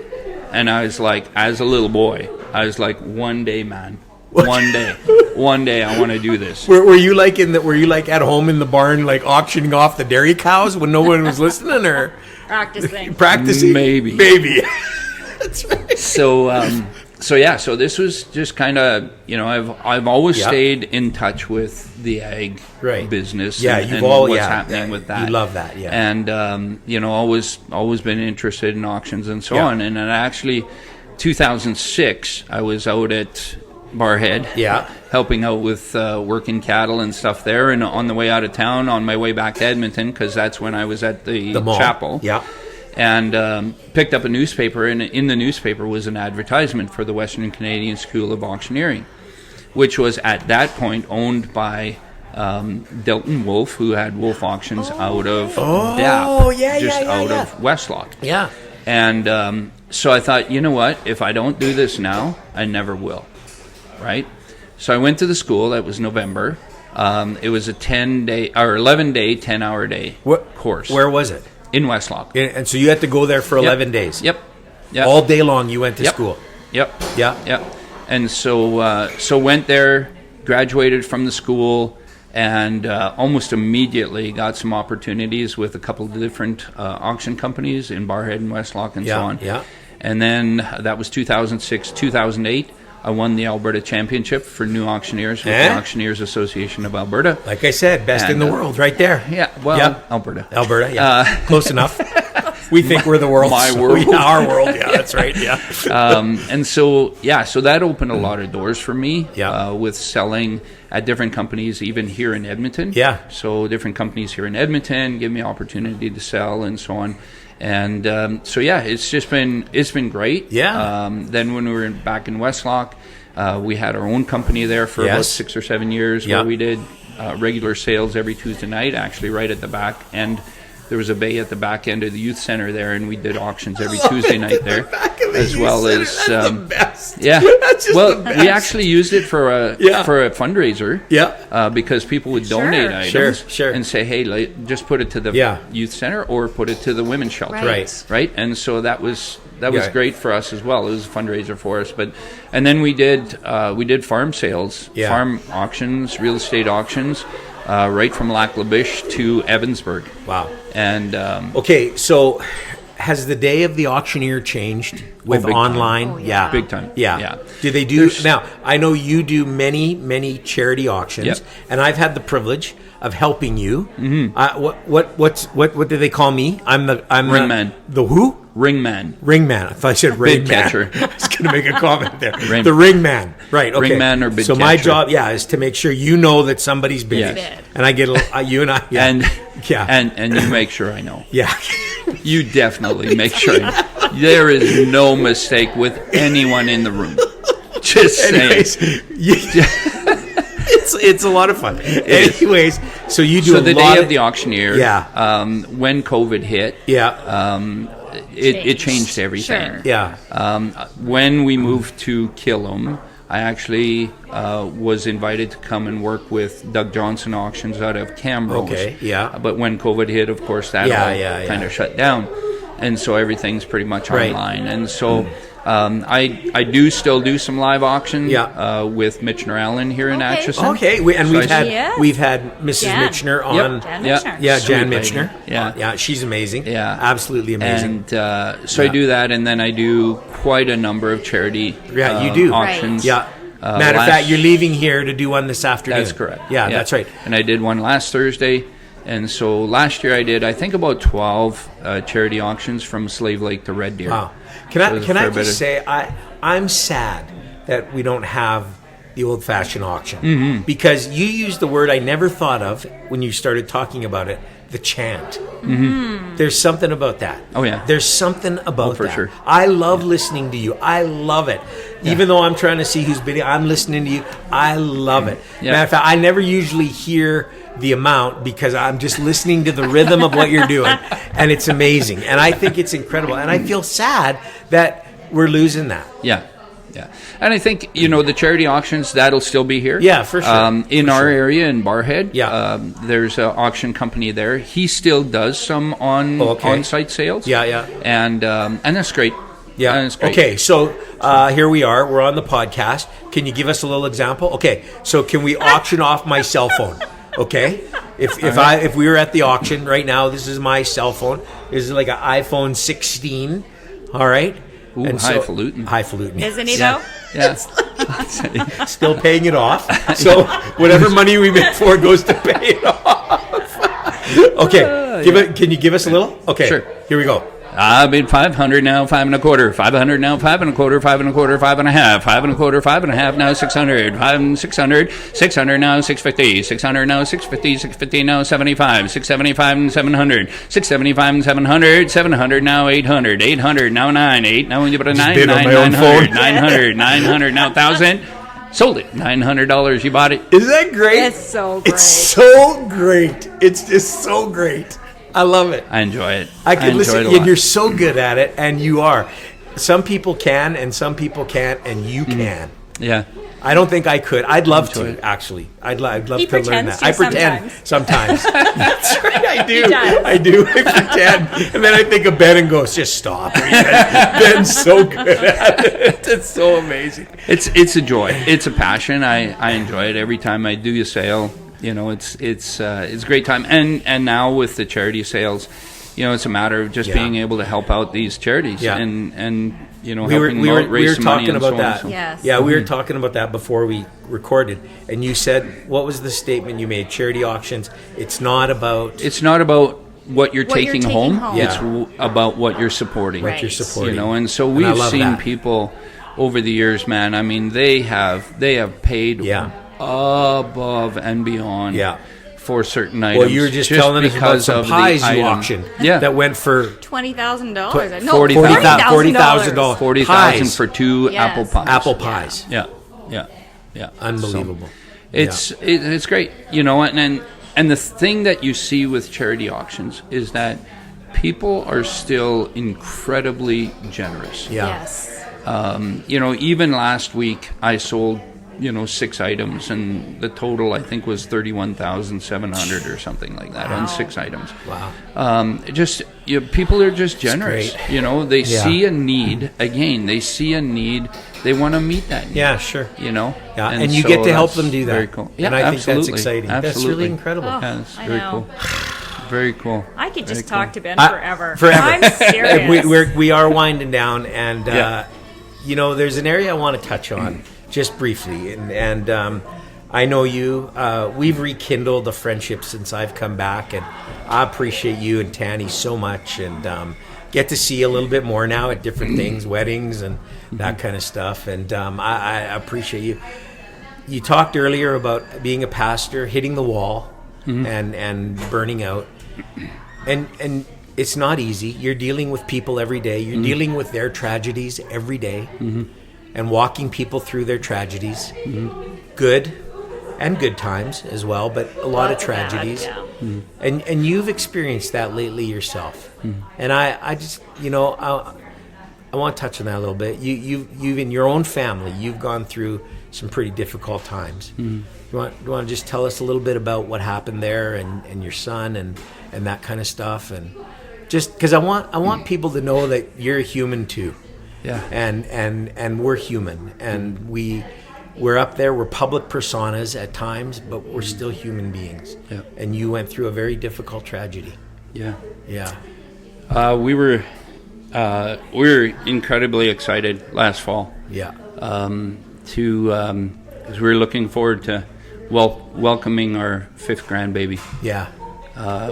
Speaker 1: And I was like, as a little boy, I was like, one day, man. One day I want to do this.
Speaker 2: Were you like at home in the barn, like auctioning off the dairy cows when no one was listening, or
Speaker 3: Practicing.
Speaker 2: practicing?
Speaker 1: Maybe.
Speaker 2: That's right.
Speaker 1: So this was just kind of, I've always
Speaker 2: Yeah.
Speaker 1: stayed in touch with the ag business.
Speaker 2: Yeah,
Speaker 1: and,
Speaker 2: you've
Speaker 1: and
Speaker 2: always
Speaker 1: what's happening with that.
Speaker 2: You love that, yeah.
Speaker 1: And always been interested in auctions and so
Speaker 2: Yeah.
Speaker 1: on. And then actually, 2006, I was out at Barrhead, helping out with working cattle and stuff there. And on the way out of town, on my way back to Edmonton, because that's when I was at the
Speaker 2: mall.
Speaker 1: chapel.
Speaker 2: Yeah.
Speaker 1: And picked up a newspaper, and in the newspaper was an advertisement for the Western Canadian School of Auctioneering, which was at that point owned by Delton Wolf, who had Wolf Auctions out of DAP, out of Westlock.
Speaker 2: Yeah.
Speaker 1: And so I thought, you know what? If I don't do this now, I never will. Right? So I went to the school. That was November. It was a 10-day or 11-day, 10-hour day course.
Speaker 2: Where was it?
Speaker 1: In Westlock.
Speaker 2: And so you had to go there for 11 days.
Speaker 1: Yep.
Speaker 2: All day long you went to school.
Speaker 1: Yep.
Speaker 2: Yeah.
Speaker 1: And so went there, graduated from the school, and almost immediately got some opportunities with a couple of different auction companies in Barrhead and Westlock and so on.
Speaker 2: Yeah.
Speaker 1: And then that was 2006, 2008. I won the Alberta Championship for new auctioneers with the Auctioneers Association of Alberta.
Speaker 2: Like I said, best in the world right there.
Speaker 1: Yeah, well, Alberta.
Speaker 2: Alberta, yeah. Close enough. We think we're the world.
Speaker 1: My world.
Speaker 2: Our world, yeah, that's right, yeah.
Speaker 1: And so that opened a lot of doors for me with selling at different companies, even here in Edmonton.
Speaker 2: Yeah.
Speaker 1: So different companies here in Edmonton give me opportunity to sell and so on. And it's been great.
Speaker 2: Yeah.
Speaker 1: Then when we were back in Westlock, we had our own company there for about 6 or 7 years where we did regular sales every Tuesday night, actually right at the back. And there was a bay at the back end of the youth center there, and we did auctions every Tuesday night there, as well as
Speaker 2: that's the best.
Speaker 1: Yeah.
Speaker 2: That's just the best.
Speaker 1: We actually used it for a fundraiser.
Speaker 2: Yeah.
Speaker 1: Because people would donate items and say, hey, just put it to the youth center or put it to the women's shelter.
Speaker 2: Right.
Speaker 1: Right. And so that was
Speaker 2: Yeah.
Speaker 1: great for us as well. It was a fundraiser for us. And then we did farm sales,
Speaker 2: Yeah.
Speaker 1: farm auctions, real estate auctions, right from Lac La Biche to Evansburg.
Speaker 2: Wow.
Speaker 1: And
Speaker 2: Okay, so has the day of the auctioneer changed with
Speaker 1: big time.
Speaker 2: online?
Speaker 3: Oh, yeah.
Speaker 1: big time.
Speaker 2: Yeah.
Speaker 1: Yeah.
Speaker 2: Do they do now? I know you do many charity auctions,
Speaker 1: Yep.
Speaker 2: and I've had the privilege of helping you. Mm-hmm. What do they call me? I'm
Speaker 1: Ringman.
Speaker 2: The who?
Speaker 1: Ringman.
Speaker 2: Ringman. I thought I said ring
Speaker 1: Bid
Speaker 2: man.
Speaker 1: catcher.
Speaker 2: I was going to make a comment there.
Speaker 1: Ring-
Speaker 2: The ringman. Right. Okay.
Speaker 1: Ringman or bid
Speaker 2: So my
Speaker 1: catcher.
Speaker 2: job, is to make sure you know that somebody's bidding,
Speaker 1: Yes.
Speaker 2: and I get you and I, yeah,
Speaker 1: And
Speaker 2: yeah,
Speaker 1: and you make sure I know.
Speaker 2: yeah.
Speaker 1: You definitely make sure. There is no mistake with anyone in the room. Just saying.
Speaker 2: Anyways, it's a lot of fun. Anyways, so you do
Speaker 1: So
Speaker 2: a
Speaker 1: the
Speaker 2: lot
Speaker 1: day of the auctioneer,
Speaker 2: Yeah.
Speaker 1: when COVID hit,
Speaker 2: yeah,
Speaker 1: it changed everything.
Speaker 3: Sure.
Speaker 2: yeah.
Speaker 1: When we moved to Killam, I actually was invited to come and work with Doug Johnson Auctions out of Camrose.
Speaker 2: Okay, yeah.
Speaker 1: But when COVID hit, of course, that
Speaker 2: Yeah,
Speaker 1: kind of shut down. And so everything's pretty much
Speaker 2: Right.
Speaker 1: online. And so I do still do some live auctions
Speaker 2: Yeah.
Speaker 1: with Mitchner Allen here in
Speaker 3: Okay.
Speaker 1: Atchison.
Speaker 2: Okay, and
Speaker 1: So
Speaker 2: we've had
Speaker 3: Yeah.
Speaker 2: Mrs.
Speaker 3: Jan.
Speaker 2: Mitchner on.
Speaker 1: Yep.
Speaker 3: Jan
Speaker 1: Yeah.
Speaker 3: Mitchner.
Speaker 2: Yeah,
Speaker 1: Sweet
Speaker 2: Jan
Speaker 1: lady.
Speaker 2: Mitchner.
Speaker 1: Yeah.
Speaker 2: Yeah, she's amazing.
Speaker 1: Yeah.
Speaker 2: Absolutely amazing.
Speaker 1: And so I do that, and then I do quite a number of charity
Speaker 2: Yeah, you do.
Speaker 1: auctions.
Speaker 2: Yeah. Matter of
Speaker 1: last-
Speaker 2: fact, you're leaving here to do one this afternoon.
Speaker 1: That's correct.
Speaker 2: Yeah, that's right.
Speaker 1: And I did one last Thursday. And so last year I did, I think, about 12 charity auctions from Slave Lake to Red Deer.
Speaker 2: Wow.
Speaker 1: So it was a
Speaker 2: Can I
Speaker 1: fair bit
Speaker 2: just
Speaker 1: of-
Speaker 2: say I'm sad that we don't have the old-fashioned auction
Speaker 1: Mm-hmm.
Speaker 2: because you used the word I never thought of when you started talking about it, the chant. Mm-hmm. There's something about that.
Speaker 1: Oh, yeah.
Speaker 2: There's something about
Speaker 1: for
Speaker 2: that.
Speaker 1: sure.
Speaker 2: I love listening to you. I love it. Even though I'm trying to see who's bidding, I'm listening to you. I love it.
Speaker 1: Yeah.
Speaker 2: Matter of fact, I never usually hear the amount because I'm just listening to the rhythm of what you're doing, and it's amazing. And I think it's incredible. And I feel sad that we're losing that.
Speaker 1: Yeah. Yeah. And I think, the charity auctions, that'll still be here.
Speaker 2: Yeah, for sure.
Speaker 1: In
Speaker 2: For
Speaker 1: our
Speaker 2: sure.
Speaker 1: area in Barrhead,
Speaker 2: Yeah.
Speaker 1: there's an auction company there. He still does some on-site sales.
Speaker 2: Yeah, yeah.
Speaker 1: And that's great.
Speaker 2: Yeah.
Speaker 1: And it's great.
Speaker 2: Okay, so here we are. We're on the podcast. Can you give us a little example? Okay, so can we auction off my cell phone? Okay, if we were at the auction right now, this is my cell phone. This is like an iPhone 16. All right.
Speaker 1: Ooh,
Speaker 2: And so-
Speaker 1: highfalutin.
Speaker 2: Highfalutin.
Speaker 3: Isn't he
Speaker 1: Yeah.
Speaker 3: though?
Speaker 1: Yeah.
Speaker 2: Still paying it off. So whatever money we make for it goes to pay it off. Okay, can you give us a little? Okay,
Speaker 1: Sure.
Speaker 2: Here we go.
Speaker 1: I bid 500 now, 5 1/4. 500 now, 5 1/4. 5 1/4, 5 1/2. 5 1/4, 5 1/2 now, 600. 5 and 600. 600 now, 650. 600 now, 650. 650 now, 75. 675 and 700. 675 and 700. 700 now, 800. 800 now, 9. 8 now, you put a 9.
Speaker 2: bid on
Speaker 1: 9,
Speaker 2: my own
Speaker 1: 900.
Speaker 2: phone.
Speaker 1: 900. 900 now, 1,000. Sold it. $900. You bought it.
Speaker 2: Isn't that great?
Speaker 3: It's so great.
Speaker 2: It's so great. It's just so great. I love it.
Speaker 1: I enjoy it.
Speaker 2: I could
Speaker 1: enjoy
Speaker 2: listen,
Speaker 1: it a
Speaker 2: and
Speaker 1: lot.
Speaker 2: you're so good at it, and you are. Some people can, and some people can't, and you can.
Speaker 1: Yeah.
Speaker 2: I don't think I could. I'd love
Speaker 1: Enjoy
Speaker 2: to,
Speaker 1: it.
Speaker 2: actually. I'd love
Speaker 3: He
Speaker 2: to learn
Speaker 3: pretends
Speaker 2: that.
Speaker 3: to
Speaker 2: I pretend sometimes. That's right, I do.
Speaker 3: does.
Speaker 2: I do. I pretend. And then I think of Ben and go, just stop. Ben's so good at it. It's so amazing.
Speaker 1: It's a joy. It's a passion. I enjoy it every time I do a sale. It's a great time. And now with the charity sales, it's a matter of just
Speaker 2: Yeah.
Speaker 1: being able to help out these charities
Speaker 2: Yeah.
Speaker 1: and helping
Speaker 2: We were
Speaker 1: them out, raise some money
Speaker 2: talking
Speaker 1: and
Speaker 2: about
Speaker 1: so on.
Speaker 2: that.
Speaker 1: So.
Speaker 3: Yes.
Speaker 2: Yeah, we were talking about that before we recorded. And you said, what was the statement you made? Charity auctions, it's not about
Speaker 1: It's not about what you're
Speaker 3: What you're
Speaker 1: taking
Speaker 3: taking
Speaker 1: home.
Speaker 3: home.
Speaker 1: It's
Speaker 2: Yeah.
Speaker 1: about what you're supporting.
Speaker 2: what you're
Speaker 3: Right.
Speaker 2: supporting.
Speaker 1: And so
Speaker 2: And I
Speaker 1: we've
Speaker 2: love
Speaker 1: seen
Speaker 2: that.
Speaker 1: people over the years, man. I mean, they have paid
Speaker 2: Yeah.
Speaker 1: above and beyond.
Speaker 2: Yeah.
Speaker 1: For certain items.
Speaker 2: Well, you were just telling us about
Speaker 1: because
Speaker 2: some
Speaker 1: of the
Speaker 2: pies you
Speaker 1: item.
Speaker 2: auctioned
Speaker 1: Yeah.
Speaker 2: that went for
Speaker 3: $20,000. No,
Speaker 1: $40,000.
Speaker 2: $40,000.
Speaker 1: 40,000
Speaker 2: Pies.
Speaker 1: for two
Speaker 3: Yes.
Speaker 1: apple pies.
Speaker 2: apple pies.
Speaker 1: Yeah.
Speaker 2: Unbelievable.
Speaker 1: It's great, and the thing that you see with charity auctions is that people are still incredibly generous.
Speaker 2: Yeah.
Speaker 3: Yes.
Speaker 1: Even last week I sold 6 items, and the total I think was 31,700 or something like that on 6 items.
Speaker 2: Wow.
Speaker 1: People are just generous.
Speaker 2: Great.
Speaker 1: They see a need. Again, they see a need. They want to meet that need.
Speaker 2: Yeah, sure.
Speaker 1: Yeah,
Speaker 2: and you get to help them do that.
Speaker 1: Very cool. Yeah,
Speaker 2: and I think
Speaker 1: absolutely.
Speaker 2: that's exciting.
Speaker 1: Absolutely.
Speaker 2: That's really incredible.
Speaker 3: Oh,
Speaker 1: Yeah, it's
Speaker 3: I
Speaker 1: very
Speaker 3: know.
Speaker 1: cool. Very cool.
Speaker 3: I could just
Speaker 1: Very
Speaker 3: talk to Ben
Speaker 2: Forever.
Speaker 3: I'm serious.
Speaker 2: We are winding down, and there's an area I want to touch on just briefly, and I know you. We've rekindled a friendship since I've come back, and I appreciate you and Tanny so much, and get to see you a little bit more now at different things, weddings, and that kind of stuff. And I appreciate you. You talked earlier about being a pastor, hitting the wall, and burning out, and it's not easy. You're dealing with people every day. You're dealing with their tragedies every day, and walking people through their tragedies, good and good times as well, but a lot of tragedies. And you've experienced that lately yourself. And I just, I want to touch on that a little bit. You've in your own family, you've gone through some pretty difficult times. Do you want to just tell us a little bit about what happened there, and your son, and that kind of stuff, and just because I want people to know that you're a human too.
Speaker 1: Yeah.
Speaker 2: And we're human, and we're up there. We're public personas at times, but we're still human beings.
Speaker 1: Yeah.
Speaker 2: And you went through a very difficult tragedy.
Speaker 1: Yeah.
Speaker 2: Yeah.
Speaker 1: We were incredibly excited last fall.
Speaker 2: Yeah.
Speaker 1: Because we were looking forward to welcoming our 5th grandbaby.
Speaker 2: Yeah.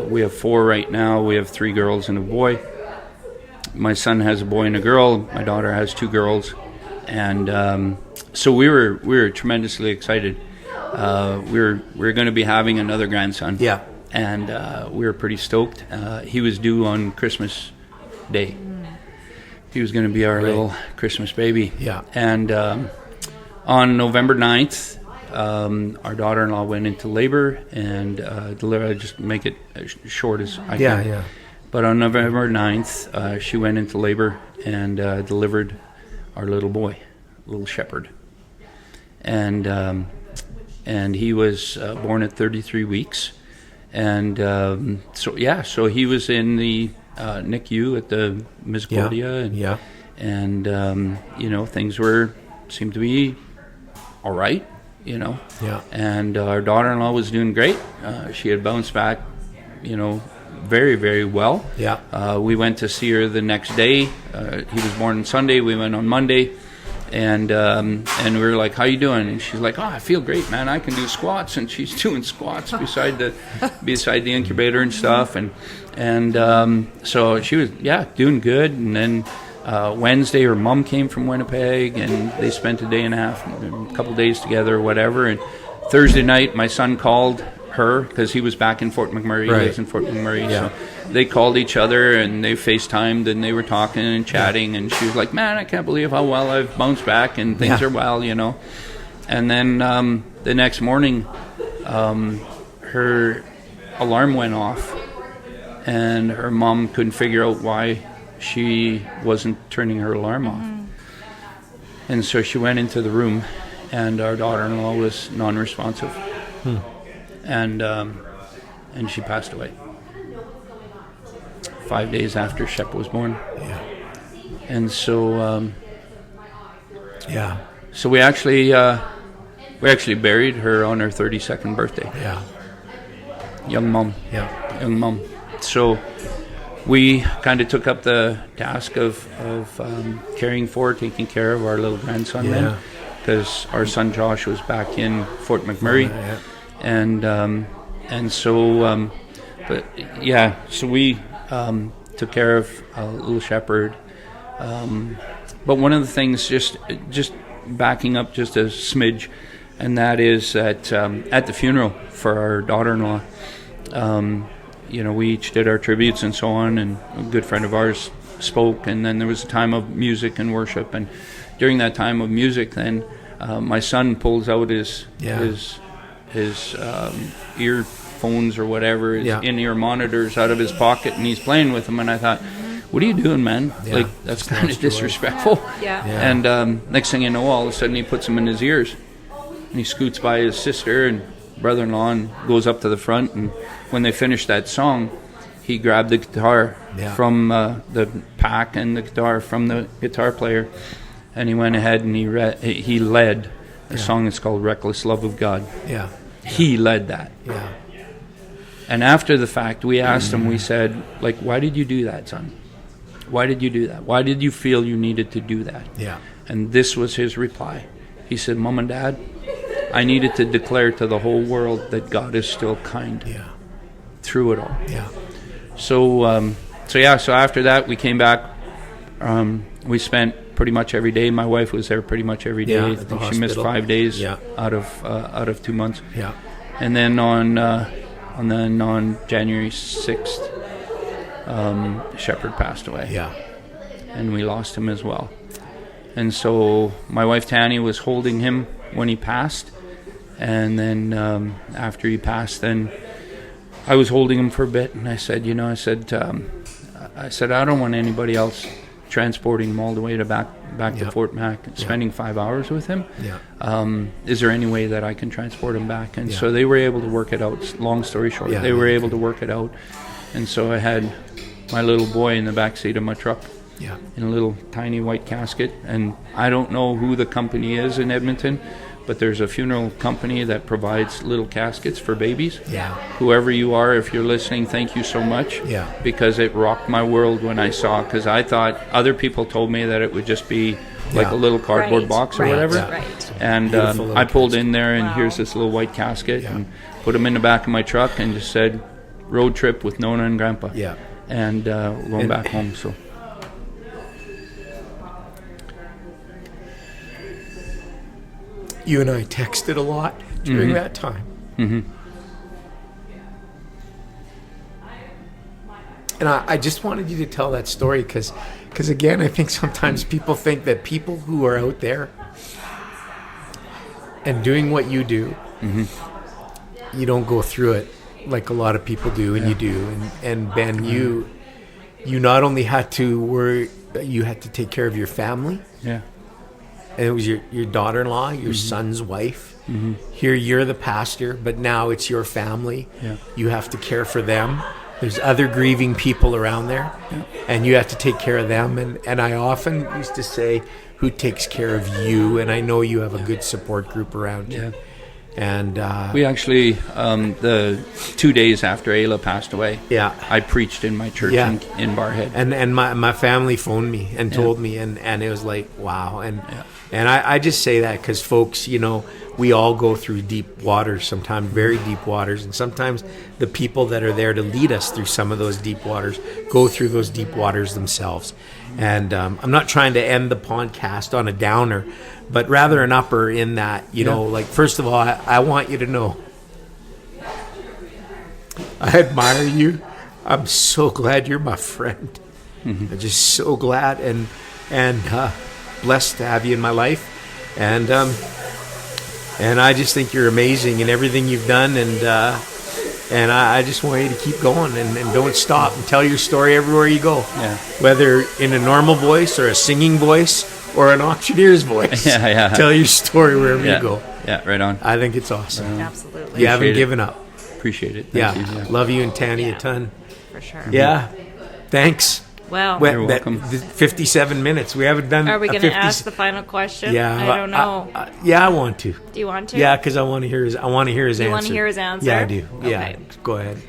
Speaker 1: We have 4 right now. We have 3 girls and a boy. My son has a boy and a girl. My daughter has 2 girls, and so we were tremendously excited. We were going to be having another grandson.
Speaker 2: Yeah.
Speaker 1: And we were pretty stoked. He was due on Christmas Day. He was going to be our little Christmas baby.
Speaker 2: Yeah.
Speaker 1: And on November 9th, our daughter-in-law went into labor and delivered. I'll just make it as short as I can.
Speaker 2: Yeah.
Speaker 1: But on November 9th, she went into labor and delivered our little boy, little shepherd. And he was born at 33 weeks. And so he was in the NICU at the Misericordia.
Speaker 2: Yeah.
Speaker 1: And things seemed to be all right,
Speaker 2: Yeah.
Speaker 1: And our daughter-in-law was doing great. She had bounced back, very, very well.
Speaker 2: Yeah.
Speaker 1: We went to see her the next day. He was born on Sunday. We went on Monday, and we were like, "How you doing?" And she's like, "Oh, I feel great, man. I can do squats." And she's doing squats beside the incubator and stuff. And so she was doing good. And then Wednesday, her mom came from Winnipeg, and they spent a day and a half, a couple days together, or whatever. And Thursday night, my son called her because he was back in Fort McMurray.
Speaker 2: Right.
Speaker 1: He lives in Fort McMurray.
Speaker 2: Yeah.
Speaker 1: So they called each other and they FaceTimed and they were talking and chatting. And she was like, "Man, I can't believe how well I've bounced back and things are well, And then the next morning, her alarm went off, and her mom couldn't figure out why she wasn't turning her alarm off. And so she went into the room, and our daughter-in-law was non-responsive. And she passed away 5 days after Shep was born.
Speaker 2: Yeah.
Speaker 1: And so so we actually buried her on her 32nd birthday.
Speaker 2: Yeah.
Speaker 1: Young mom. So we kind of took up the task of taking care of our little grandson then, because our son Josh was back in Fort McMurray. So we took care of little shepherd. But one of the things, just backing up just a smidge, and that is that at the funeral for our daughter-in-law, we each did our tributes and so on, and a good friend of ours spoke, and then there was a time of music and worship, and during that time of music, then my son pulls out his earphones or whatever, his in-ear monitors out of his pocket, and he's playing with them, and I thought, what are you doing, man? Like, that's kind of disrespectful.
Speaker 3: Yeah.
Speaker 1: And next thing you know, all of a sudden he puts them in his ears. And he scoots by his sister and brother-in-law and goes up to the front. And when they finished that song, he grabbed the guitar from the pack and the guitar from the guitar player, and he went ahead and he led a song that's called "Reckless Love of God."
Speaker 2: Yeah.
Speaker 1: He led that.
Speaker 2: Yeah.
Speaker 1: And after the fact, we asked him, we said, like, why did you do that, son? Why did you do that? Why did you feel you needed to do that?
Speaker 2: Yeah.
Speaker 1: And this was his reply. He said, Mom and Dad, I needed to declare to the whole world that God is still kind through it all.
Speaker 2: Yeah.
Speaker 1: So after that, we came back. We spent pretty much every day. My wife was there pretty much every day. I think she missed 5 days out of 2 months.
Speaker 2: Yeah.
Speaker 1: And then on January 6th, Shepherd passed away.
Speaker 2: Yeah.
Speaker 1: And we lost him as well. And so my wife Tanny was holding him when he passed. And then after he passed, then I was holding him for a bit. And I said, I don't want anybody else transporting him all the way to back to Fort Mac and spending 5 hours with him.
Speaker 2: Yeah.
Speaker 1: Is there any way that I can transport him back? And so they were able to work it out. Long story short, they were able to work it out. And so I had my little boy in the back seat of my truck in a little tiny white casket. And I don't know who the company is in Edmonton, but there's a funeral company that provides little caskets for babies.
Speaker 2: Yeah.
Speaker 1: Whoever you are, if you're listening, thank you so much.
Speaker 2: Yeah.
Speaker 1: Because it rocked my world when I saw it. Because I thought other people told me that it would just be like a little cardboard box or whatever.
Speaker 3: Right.
Speaker 1: And I pulled in there, and here's this little white casket, and put him in the back of my truck, and just said, "Road trip with Nona and Grandpa."
Speaker 2: Yeah.
Speaker 1: And going back home. So.
Speaker 2: You and I texted a lot during that time.
Speaker 1: Mm-hmm.
Speaker 2: And I just wanted you to tell that story because again, I think sometimes people think that people who are out there and doing what you do, you don't go through it like a lot of people do, and you do. And Ben, you not only had to worry, you had to take care of your family.
Speaker 1: Yeah.
Speaker 2: And it was your daughter-in-law, your son's wife. Here you're the pastor, but now it's your family.
Speaker 1: Yeah.
Speaker 2: You have to care for them. There's other grieving people around there, and you have to take care of them. And I often used to say, who takes care of you? And I know you have a good support group around you.
Speaker 1: Yeah.
Speaker 2: And
Speaker 1: we actually, the 2 days after Ayla passed away, I preached in my church in Barrhead.
Speaker 2: And my family phoned me and told me, and it was like, wow. And I just say that because, folks, we all go through deep waters sometimes, very deep waters. And sometimes the people that are there to lead us through some of those deep waters go through those deep waters themselves. And I'm not trying to end the podcast on a downer, but rather an upper in that, like, first of all, I want you to know I admire you. I'm so glad you're my friend. I'm just so glad and blessed to have you in my life. And I just think you're amazing in everything you've done. And I just want you to keep going and don't stop and tell your story everywhere you go. Yeah. Whether in a normal voice or a singing voice or an auctioneer's voice. Tell your story wherever you go.
Speaker 1: Yeah, right on.
Speaker 2: I think it's awesome.
Speaker 3: Absolutely.
Speaker 2: You haven't given up.
Speaker 1: Appreciate it. Thank you.
Speaker 2: Love you and Tanny a ton.
Speaker 3: For sure.
Speaker 2: Yeah. Thanks.
Speaker 3: Well,
Speaker 1: you're welcome.
Speaker 2: 57 minutes. We haven't done.
Speaker 3: Are we going to ask the final question?
Speaker 2: Yeah,
Speaker 3: I don't know.
Speaker 2: I want to.
Speaker 3: Do you want to?
Speaker 2: Yeah, because I want to hear his. answer.
Speaker 3: You want to hear his answer?
Speaker 2: Yeah, I do.
Speaker 3: Okay.
Speaker 2: Yeah, go ahead.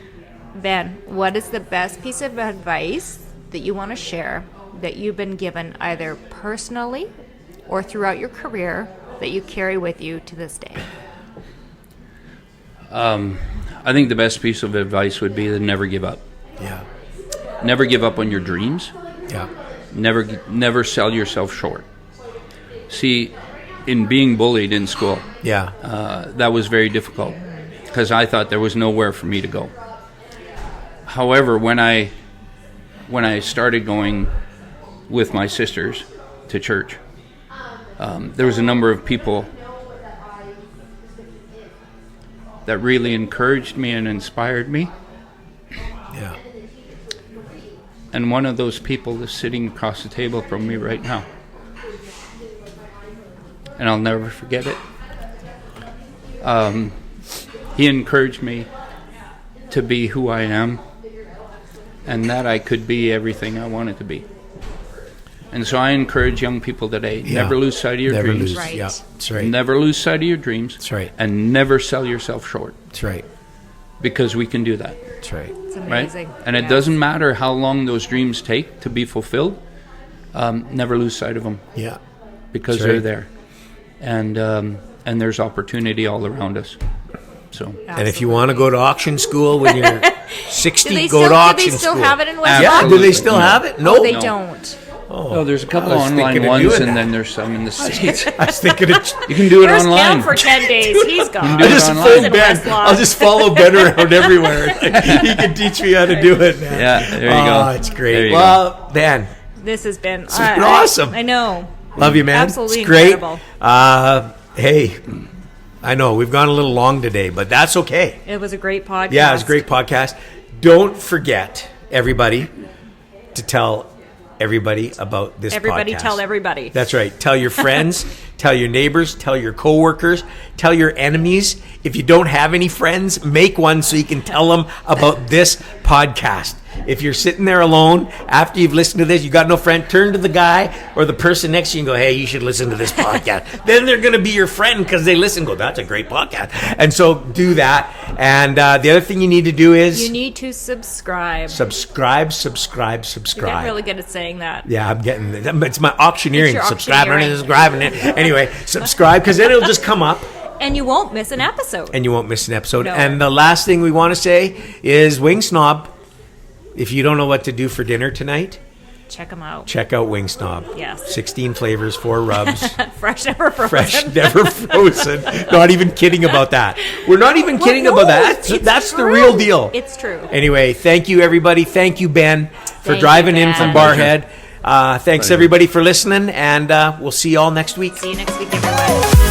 Speaker 3: Ben, what is the best piece of advice that you want to share that you've been given either personally or throughout your career that you carry with you to this day?
Speaker 1: I think the best piece of advice would be to never give up.
Speaker 2: Yeah.
Speaker 1: Never give up on your dreams.
Speaker 2: Yeah.
Speaker 1: Never sell yourself short. See, in being bullied in school, that was very difficult because I thought there was nowhere for me to go. However, when I started going with my sisters to church, there was a number of people that really encouraged me and inspired me.
Speaker 2: Yeah.
Speaker 1: And one of those people is sitting across the table from me right now. And I'll never forget it. He encouraged me to be who I am, and that I could be everything I wanted to be. And so I encourage young people today, never lose sight of your dreams.
Speaker 3: Right.
Speaker 2: Yeah, that's right.
Speaker 1: Never lose sight of your dreams.
Speaker 2: That's right.
Speaker 1: And never sell yourself short.
Speaker 2: That's right.
Speaker 1: Because we can do that.
Speaker 2: That's right.
Speaker 3: It's amazing.
Speaker 1: Right? And it doesn't matter how long those dreams take to be fulfilled. Never lose sight of them.
Speaker 2: Yeah.
Speaker 1: Because
Speaker 2: That's right.
Speaker 1: they're there. And there's opportunity all around us. So.
Speaker 2: And if you want to go to auction school when you're 60,
Speaker 3: do they
Speaker 2: go
Speaker 3: still,
Speaker 2: to auction
Speaker 3: do they still
Speaker 2: school.
Speaker 3: have it in West
Speaker 2: Yeah,
Speaker 1: Absolutely.
Speaker 2: do they still have it? No.
Speaker 3: Oh, they don't.
Speaker 1: Oh, there's a couple
Speaker 2: I was
Speaker 1: online
Speaker 2: thinking of
Speaker 1: ones,
Speaker 2: doing
Speaker 1: and
Speaker 2: that.
Speaker 1: then there's some in the States.
Speaker 2: I was thinking of...
Speaker 1: You can do it
Speaker 3: Where's
Speaker 1: online.
Speaker 3: Cam for 10 days? He's gone.
Speaker 1: do
Speaker 2: I
Speaker 1: it
Speaker 2: just
Speaker 1: online.
Speaker 2: follow
Speaker 3: He's in
Speaker 2: Ben.
Speaker 3: Westlaw.
Speaker 2: I'll just follow Ben around everywhere. He can teach me how to do it, man.
Speaker 1: Yeah, there you go.
Speaker 2: Oh, it's
Speaker 1: There
Speaker 2: great.
Speaker 1: you
Speaker 2: Well, Ben,
Speaker 3: This has been
Speaker 2: it's been awesome.
Speaker 3: I know.
Speaker 2: love you, man.
Speaker 3: Absolutely
Speaker 2: It's great.
Speaker 3: incredible.
Speaker 2: Hey, I know we've gone a little long today, but that's okay.
Speaker 3: It was a great podcast.
Speaker 2: Yeah, it was a great podcast. Don't forget, everybody, to tell everybody about this
Speaker 3: Everybody
Speaker 2: podcast.
Speaker 3: tell everybody.
Speaker 2: That's right. Tell your friends, tell your neighbors, tell your coworkers, tell your enemies. If you don't have any friends, make one so you can tell them about this podcast. If you're sitting there alone, after you've listened to this, you got no friend, turn to the guy or the person next to you and go, hey, you should listen to this podcast. Then they're going to be your friend because they listen and go, that's a great podcast. And so do that. And the other thing you need to do is...
Speaker 3: You need to subscribe.
Speaker 2: subscribe.
Speaker 3: You're getting really good at saying that.
Speaker 2: Yeah, I'm getting it. It's my auctioneering.
Speaker 3: It's your
Speaker 2: Subscribe and
Speaker 3: auctioneering.
Speaker 2: subscribing it. Anyway, subscribe because then it'll just come up
Speaker 3: And you won't miss an episode.
Speaker 2: and you won't miss an episode.
Speaker 3: No.
Speaker 2: And the last thing we want to say is Wing Snob. If you don't know what to do for dinner tonight,
Speaker 3: Check them out.
Speaker 2: check out Wing Snob.
Speaker 3: Yes.
Speaker 2: 16 flavors, 4 rubs.
Speaker 3: Fresh, never frozen.
Speaker 2: Fresh, never frozen. Not even kidding about that. We're not even
Speaker 3: Well,
Speaker 2: kidding
Speaker 3: no,
Speaker 2: about that.
Speaker 3: it's
Speaker 2: That's the
Speaker 3: true.
Speaker 2: real deal.
Speaker 3: It's true.
Speaker 2: Anyway, thank you, everybody. Thank you, Ben, for
Speaker 3: Thank
Speaker 2: driving
Speaker 3: you,
Speaker 2: in
Speaker 3: Ben.
Speaker 2: from Barrhead. Thanks, everybody, for listening, and we'll see you all next week.
Speaker 3: See you next week, everyone.